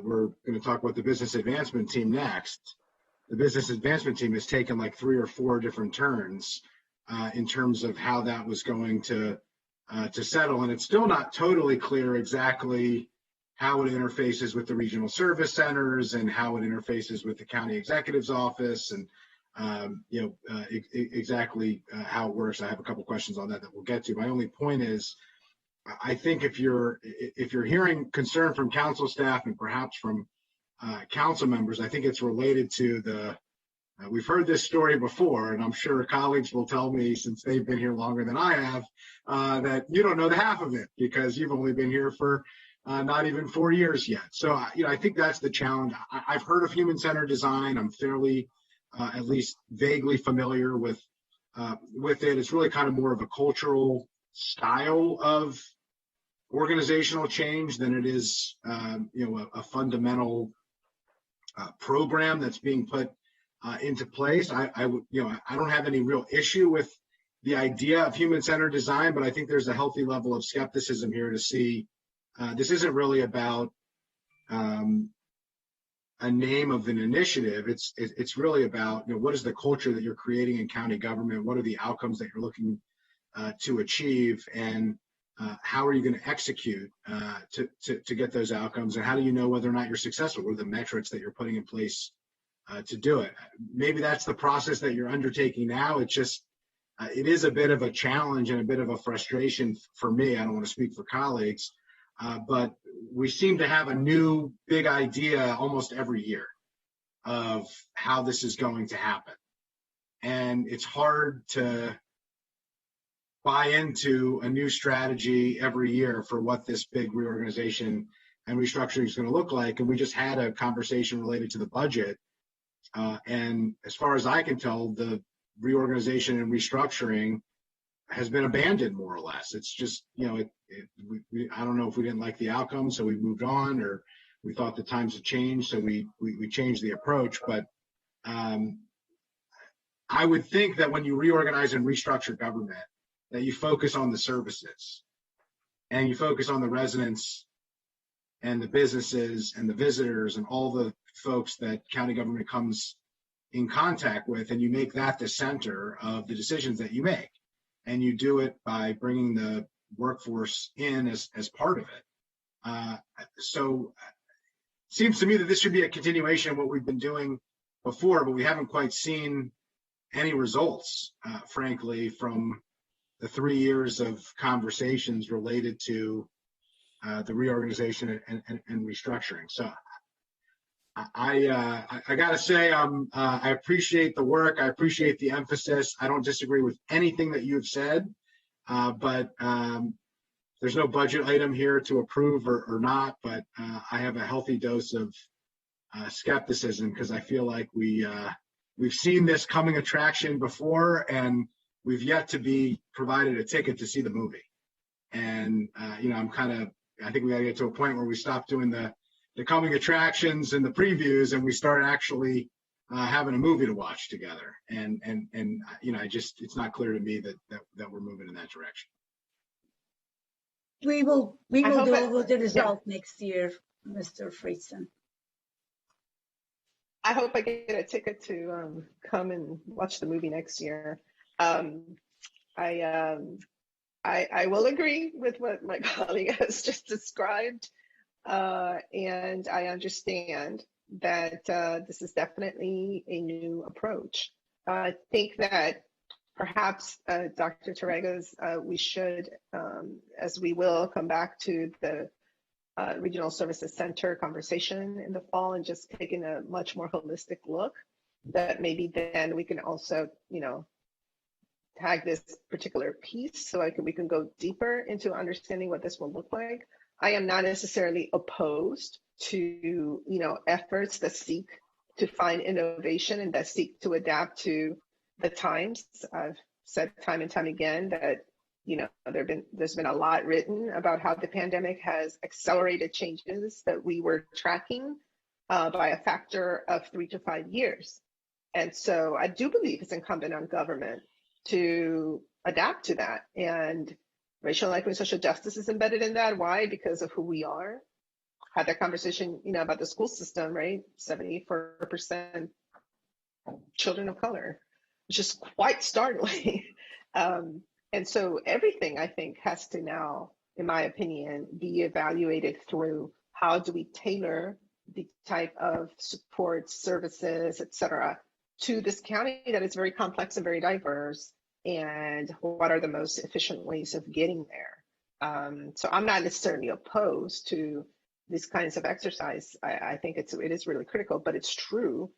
we're going to talk about the business advancement team next. The business advancement team has taken like 3 or 4 different turns in terms of how that was going to settle. And it's still not totally clear exactly how it interfaces with the regional service centers and how it interfaces with the county executive's office, and exactly how it works. I have a couple questions on that we'll get to. My only point is, I think if you're hearing concern from council staff and perhaps from council members, I think it's related to we've heard this story before, and I'm sure colleagues will tell me, since they've been here longer than I have, that you don't know the half of it because you've only been here for not even 4 years yet. So, I think that's the challenge. I've heard of human-centered design. I'm fairly at least vaguely familiar with it. It's really kind of more of a cultural style of organizational change than it is, a fundamental program that's being put into place. I don't have any real issue with the idea of human-centered design, but I think there's a healthy level of skepticism here to see this isn't really about a name of an initiative. It's really about, what is the culture that you're creating in county government? What are the outcomes that you're looking to achieve, and how are you going to execute to get those outcomes? And how do you know whether or not you're successful? What are the metrics that you're putting in place to do it? Maybe that's the process that you're undertaking now. It's just, it is a bit of a challenge and a bit of a frustration for me. I don't want to speak for colleagues, but we seem to have a new big idea almost every year of how this is going to happen. And it's hard to buy into a new strategy every year for what this big reorganization and restructuring is going to look like. And we just had a conversation related to the budget. And as far as I can tell, the reorganization and restructuring has been abandoned, more or less. It's just, I don't know if we didn't like the outcome, so we moved on, or we thought the times had changed, so we changed the approach. But I would think that when you reorganize and restructure government, that you focus on the services, and you focus on the residents and the businesses and the visitors and all the folks that county government comes in contact with, and you make that the center of the decisions that you make. And you do it by bringing the workforce in as part of it. So it seems to me that this should be a continuation of what we've been doing before, but we haven't quite seen any results, frankly, from the 3 years of conversations related to the reorganization and restructuring. So I got to say, I appreciate the work. I appreciate the emphasis. I don't disagree with anything that you've said, but there's no budget item here to approve or not. But I have a healthy dose of skepticism, because I feel like we've seen this coming attraction before, and we've yet to be provided a ticket to see the movie. And I think we got to get to a point where we stop doing the coming attractions and the previews, and we start actually having a movie to watch together. And it's not clear to me that we're moving in that direction. We will do the result next year, Mr. Friedson. I hope I get a ticket to come and watch the movie next year. I will agree with what my colleague has just described, and I understand that this is definitely a new approach. I think that perhaps, Dr. Torregas, we should, as we will come back to the Regional Services Center conversation in the fall and just taking a much more holistic look, that maybe then we can also, tag this particular piece so we can go deeper into understanding what this will look like. I am not necessarily opposed to, efforts that seek to find innovation and that seek to adapt to the times. I've said time and time again that, there's been a lot written about how the pandemic has accelerated changes that we were tracking by a factor of 3 to 5 years. And so I do believe it's incumbent on government to adapt to that. And racial equity and social justice is embedded in that. Why? Because of who we are. Had that conversation, about the school system, right? 74% children of color, which is quite startling. And so everything, I think, has to now, in my opinion, be evaluated through how do we tailor the type of support, services, et cetera, to this county that is very complex and very diverse, and what are the most efficient ways of getting there. So I'm not necessarily opposed to these kinds of exercise. I think it is really critical, but it's true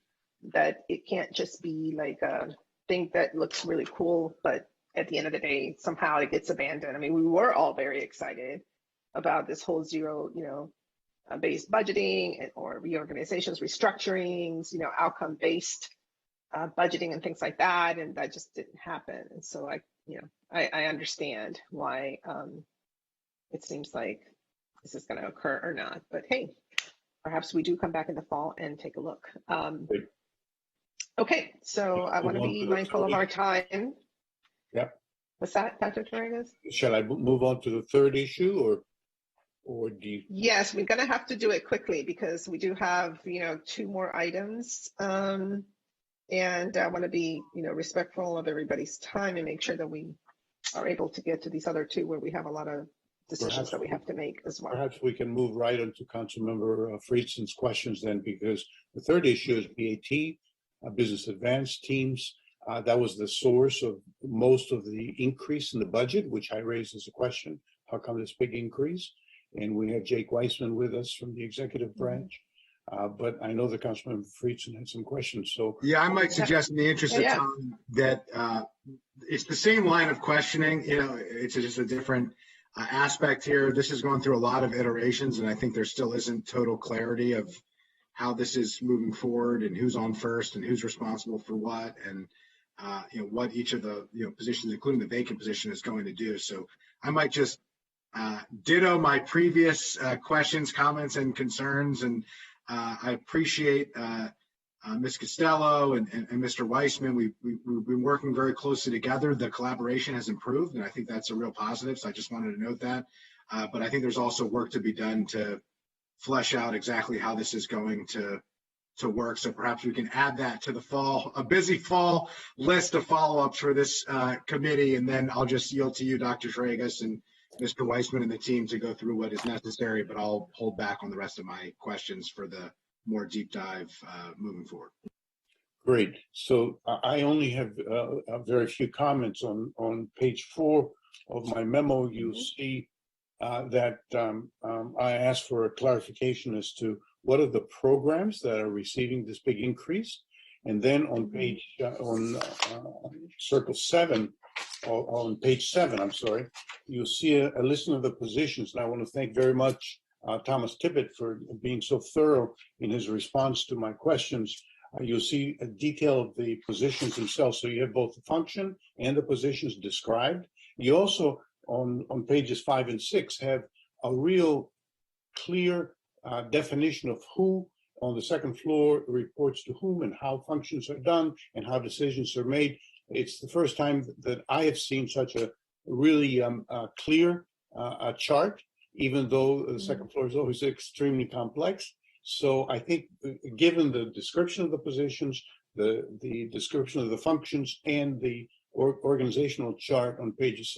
that it can't just be like a thing that looks really cool, but at the end of the day, somehow it gets abandoned. I mean, we were all very excited about this whole zero, based budgeting or reorganizations, restructurings, outcome-based budgeting and things like that, and that just didn't happen. And so I understand why it seems like this is going to occur or not. But hey, perhaps we do come back in the fall and take a look. Okay, so I want to be mindful of our time. Yeah. What's that, Dr. Torregas? Shall I move on to the third issue, or do you? Yes, we're going to have to do it quickly because we do have, 2 more items. And I want to be, respectful of everybody's time and make sure that we are able to get to these other 2 where we have a lot of decisions that we have to make as well. Perhaps we can move right on to Councilmember Friedson's questions then, because the third issue is BAT, Business Advance Teams. That was the source of most of the increase in the budget, which I raised as a question. How come this big increase? And we have Jake Weissman with us from the executive branch. But I know that Councilmember Friedson had some questions. So yeah, I might suggest in the interest of time that it's the same line of questioning. It's just a different aspect here. This has gone through a lot of iterations, and I think there still isn't total clarity of how this is moving forward and who's on first and who's responsible for what, and what each of the positions, including the vacant position, is going to do. So I might just ditto my previous questions, comments, and concerns. And I appreciate Ms. Costello and Mr. Weissman. We've been working very closely together. The collaboration has improved, and I think that's a real positive. So I just wanted to note that. But I think there's also work to be done to flesh out exactly how this is going to work. So perhaps we can add that to a busy fall list of follow-ups for this committee. And then I'll just yield to you, Dr. Torregas and Mr. Weissman and the team to go through what is necessary, but I'll hold back on the rest of my questions for the more deep dive moving forward. great. So I only have a very few comments on page 4 of my memo. You'll see that I asked for a clarification as to what are the programs that are receiving this big increase. And then on page, circle 7, on page 7, I'm sorry, you'll see a list of the positions. And I want to thank very much Thomas Tippett for being so thorough in his response to my questions. You'll see a detail of the positions themselves. So you have both the function and the positions described. You also, on pages 5 and 6, have a real clear definition of who on the second floor reports to whom and how functions are done and how decisions are made. It's the first time that I have seen such a really clear chart, even though the second floor is always extremely complex. So I think given the description of the positions, the description of the functions, and the organizational chart on pages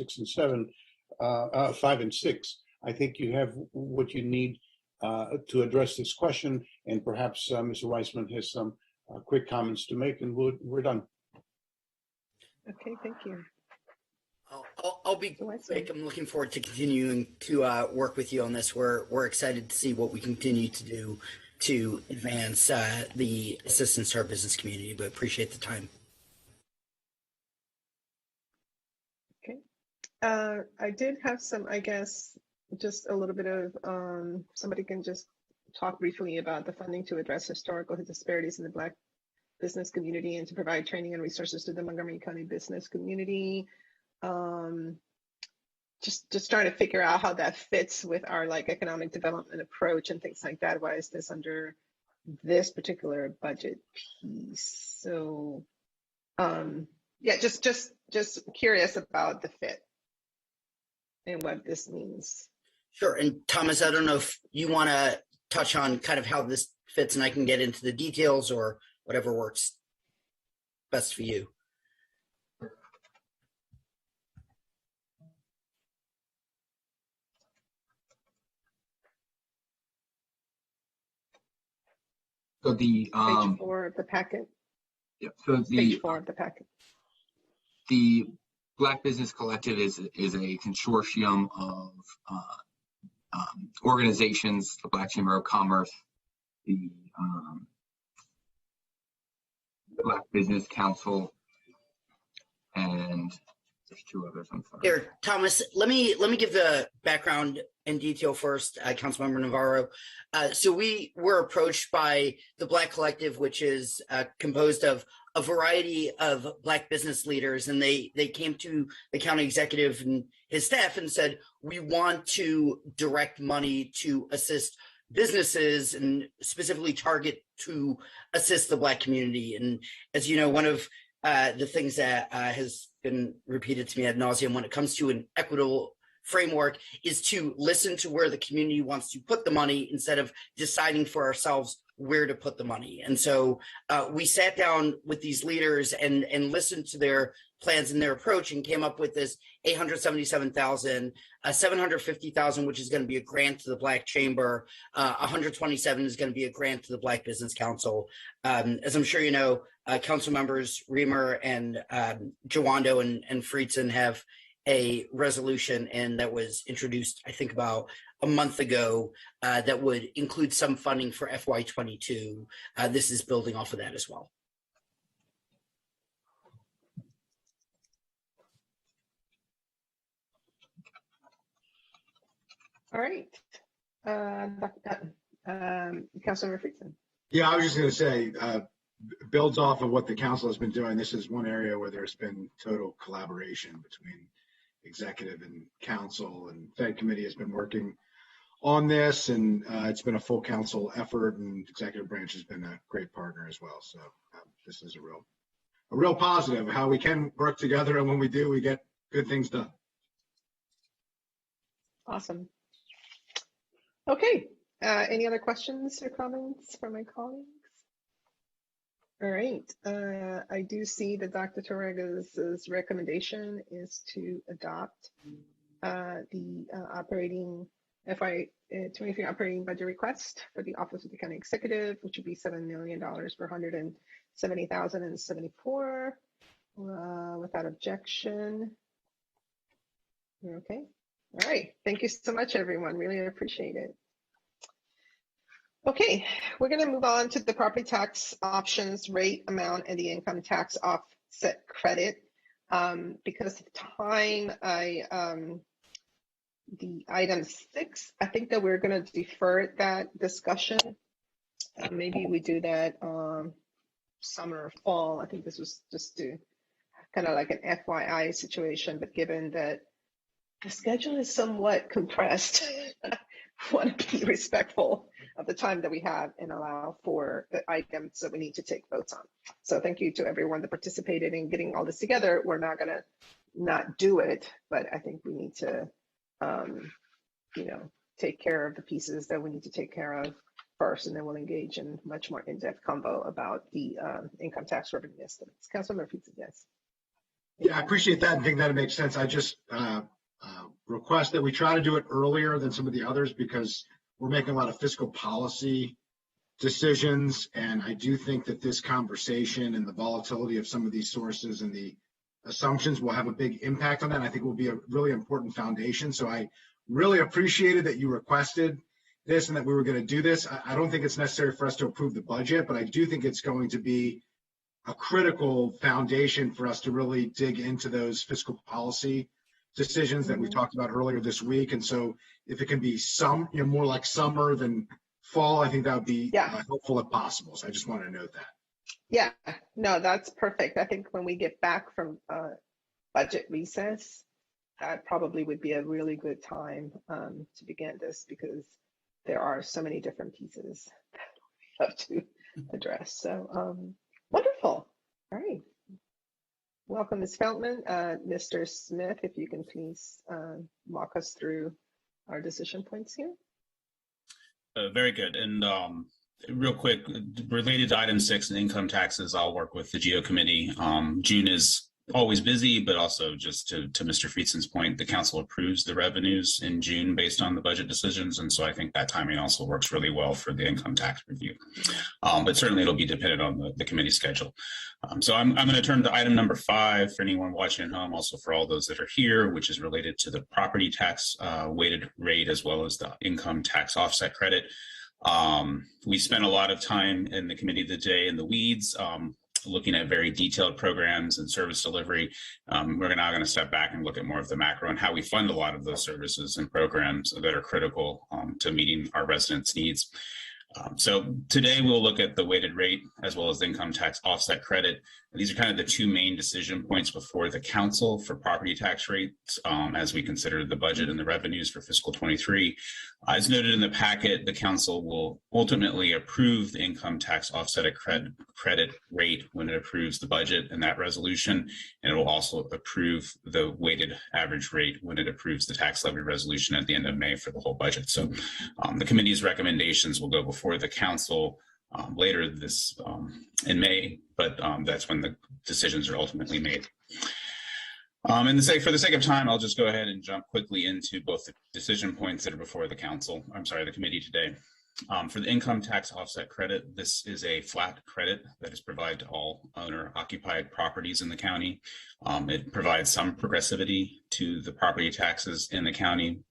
5 and 6, I think you have what you need to address this question. And perhaps Mr. Weissman has some quick comments to make, and we're done. Okay, thank you. I'll be quick. I'm looking forward to continuing to work with you on this. We're excited to see what we continue to do to advance the assistance to our business community, but appreciate the time. Okay. I did have some, I guess, just a little bit of, somebody can just talk briefly about the funding to address historical disparities in the Black business community and to provide training and resources to the Montgomery County business community. Just trying to figure out how that fits with our like economic development approach and things like that. Why is this under this particular budget piece? So yeah, just curious about the fit and what this means. Sure. And Thomas, I don't know if you want to touch on kind of how this fits, and I can get into the details or whatever works best for you. So the page 4 of the packet. Yep. So Page 4 of the packet. The Black Business Collective is a consortium of organizations: the Black Chamber of Commerce, the Black Business Council, and there's 2 others. I'm sorry. Here, Thomas, let me give the background and detail first, Councilmember Navarro. So we were approached by the Black Collective, which is composed of a variety of Black business leaders, and they came to the county executive and his staff and said, we want to direct money to assist businesses and specifically target to assist the Black community. And as you know, one of the things that has been repeated to me ad nauseum when it comes to an equitable framework is to listen to where the community wants to put the money instead of deciding for ourselves where to put the money. And so we sat down with these leaders and listened to their plans and their approach and came up with this $877,000, $750,000, which is going to be a grant to the Black Chamber, $127,000 is going to be a grant to the Black Business Council. As I'm sure you know, council members Reamer and Jawando and Friedson have a resolution, and that was introduced, I think, about a month ago, that would include some funding for FY22. This is building off of that as well. All right. Dr. Councilmember Friedson. Yeah, I was just going to say, builds off of what the council has been doing. This is one area where there's been total collaboration between executive and council, and Fed committee has been working on this, and it's been a full council effort, and executive branch has been a great partner as well. So this is a real positive how we can work together, and when we do, we get good things done. Awesome. Okay. Any other questions or comments from my colleagues? All right. I do see that Dr. Torres' recommendation is to adopt the operating FY23 operating budget request for the Office of the County Executive, which would be $7 million for $170,074 without objection. Okay. All right. Thank you so much, everyone. Really appreciate it. Okay, we're going to move on to the property tax options rate amount and the income tax offset credit. Because of time, the item 6, I think that we're going to defer that discussion. Maybe we do that summer or fall. I think this was just to kind of like an FYI situation, but given that the schedule is somewhat compressed, I want to be respectful of the time that we have and allow for the items that we need to take votes on. So thank you to everyone that participated in getting all this together. We're not going to not do it, but I think we need to, take care of the pieces that we need to take care of first, and then we'll engage in much more in-depth convo about the income tax revenue estimates. Councilmember Pizza, yes. Yeah, I appreciate that and think that it makes sense. I just request that we try to do it earlier than some of the others because we're making a lot of fiscal policy decisions. And I do think that this conversation and the volatility of some of these sources and the assumptions will have a big impact on that. And I think will be a really important foundation. So I really appreciated that you requested this and that we were going to do this. I don't think it's necessary for us to approve the budget, but I do think it's going to be a critical foundation for us to really dig into those fiscal policy decisions that we talked about earlier this week. And so if it can be more like summer than fall, I think that would be helpful if possible. So I just wanted to note that. Yeah, no, that's perfect. I think when we get back from budget recess, that probably would be a really good time to begin this because there are so many different pieces that we have to address. So wonderful. All right. Welcome, Ms. Feldman. Mr. Smith, if you can please walk us through our decision points here. Very good. And real quick, related to item 6 and income taxes, I'll work with the GEO committee. June is always busy, but also just to Mr. Friesen's point, the council approves the revenues in June based on the budget decisions. And so I think that timing also works really well for the income tax review. But certainly it'll be dependent on the committee schedule. So I'm going to turn to item number 5 for anyone watching at home, also for all those that are here, which is related to the property tax weighted rate as well as the income tax offset credit. We spent a lot of time in the committee today in the weeds, looking at very detailed programs and service delivery. We're now going to step back and look at more of the macro and how we fund a lot of those services and programs that are critical to meeting our residents' needs. So today we'll look at the weighted rate as well as the income tax offset credit. These are kind of the two main decision points before the council for property tax rates as we consider the budget and the revenues for fiscal 23. As noted in the packet, the council will ultimately approve the income tax offset credit rate when it approves the budget and that resolution, and it will also approve the weighted average rate when it approves the tax levy resolution at the end of May for the whole budget. So the committee's recommendations will go before the council later this in May, but that's when the decisions are ultimately made. And for the sake of time, I'll just go ahead and jump quickly into both the decision points that are before the the committee today. For the income tax offset credit, this is a flat credit that is provided to all owner-occupied properties in the county. It provides some progressivity to the property taxes in the county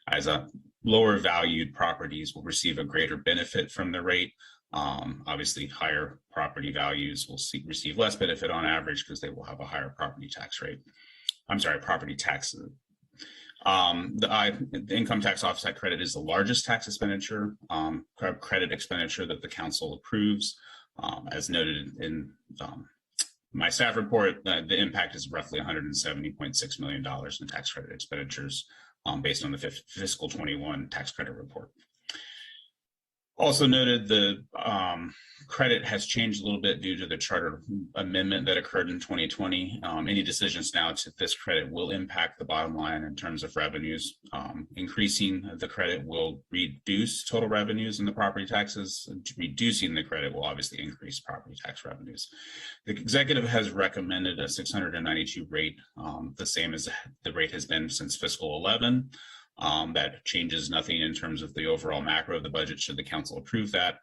as a lower valued properties will receive a greater benefit from the rate. Obviously, higher property values will receive less benefit on average because they will have a higher property tax rate. Property tax. The income tax offset credit is the largest tax expenditure, credit expenditure that the council approves. As noted in my staff report, the impact is roughly $170.6 million in tax credit expenditures based on the fiscal 21 tax credit report. Also noted, the credit has changed a little bit due to the charter amendment that occurred in 2020. Any decisions now to this credit will impact the bottom line in terms of revenues. Increasing the credit will reduce total revenues in the property taxes. Reducing the credit will obviously increase property tax revenues. The executive has recommended a 692 rate, the same as the rate has been since fiscal 11. That changes nothing in terms of the overall macro of the budget should the council approve that.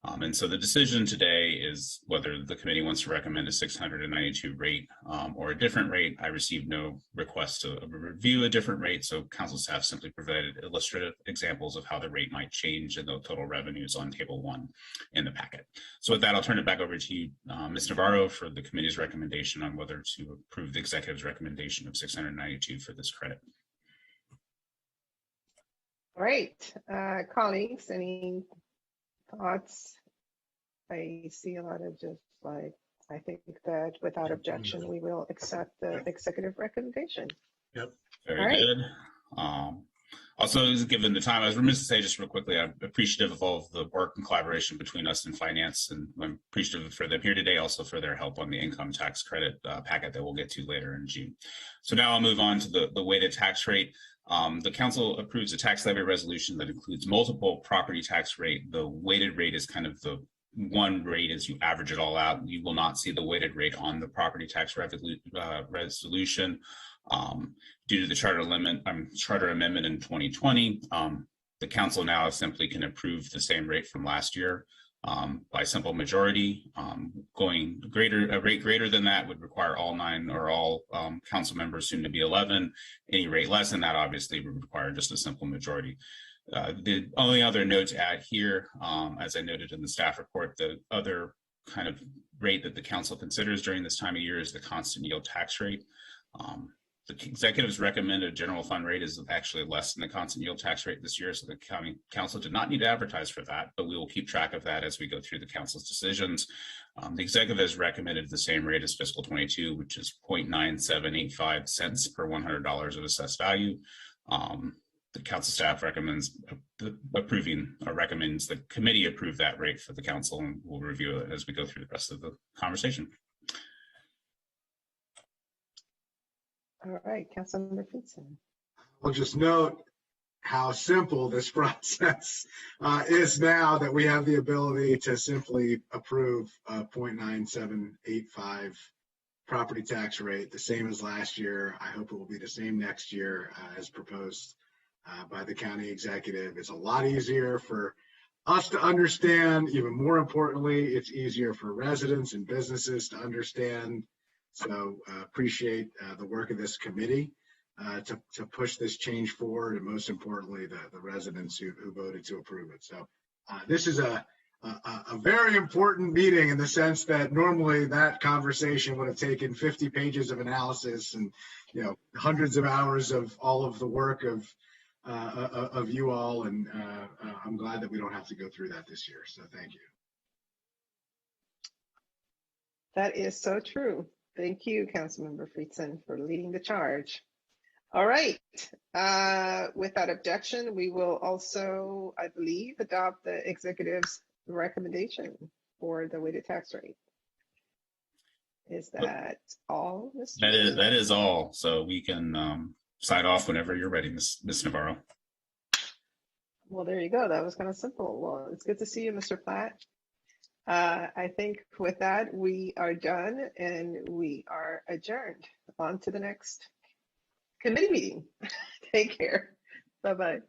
And so the decision today is whether the committee wants to recommend a 692 rate or a different rate. I received no request to review a different rate, so council staff simply provided illustrative examples of how the rate might change in the total revenues on table 1 in the packet. So with that, I'll turn it back over to you, Ms. Navarro, for the committee's recommendation on whether to approve the executive's recommendation of 692 for this credit. All right, colleagues, any thoughts? I see a lot of just like, I think that without objection, we will accept the executive recommendation. Yep. Very good. Also, given the time, I was remiss to say just real quickly, I'm appreciative of all of the work and collaboration between us and finance, and I'm appreciative for them here today, also for their help on the income tax credit packet that we'll get to later in June. So now I'll move on to the weighted tax rate. The council approves a tax levy resolution that includes multiple property tax rate. The weighted rate is kind of the one rate as you average it all out. You will not see the weighted rate on the property tax resolution due to the charter amendment in 2020. The council now simply can approve the same rate from last year by simple majority. Going a rate greater than that would require all 9 or all council members, soon to be 11. Any rate less than that obviously would require just a simple majority. The only other note to add here, as I noted in the staff report, the other kind of rate that the council considers during this time of year is the constant yield tax rate. The executives recommended general fund rate is actually less than the constant yield tax rate this year, so the county council did not need to advertise for that, but we will keep track of that as we go through the council's decisions. The executives recommended the same rate as fiscal 22, which is 0.9785 cents per $100 of assessed value. The council staff recommends recommends the committee approve that rate for the council, and we'll review it as we go through the rest of the conversation. All right, Councilmember Friedson. I'll just note how simple this process is now that we have the ability to simply approve a 0.9785 property tax rate, the same as last year. I hope it will be the same next year as proposed by the county executive. It's a lot easier for us to understand. Even more importantly, it's easier for residents and businesses to understand. So appreciate the work of this committee to push this change forward, and most importantly, the residents who voted to approve it. So this is a very important meeting in the sense that normally that conversation would have taken 50 pages of analysis and hundreds of hours of all of the work of you all, and I'm glad that we don't have to go through that this year. So thank you. That is so true. Thank you, Councilmember Friedson, for leading the charge. All right. Without objection, we will also, I believe, adopt the executive's recommendation for the weighted tax rate. Is that all, Mr.? That is all. So we can sign off whenever you're ready, Ms. Navarro. Well, there you go. That was kind of simple. Well, it's good to see you, Mr. Platt. I think with that, we are done and we are adjourned. On to the next committee meeting. Take care. Bye-bye.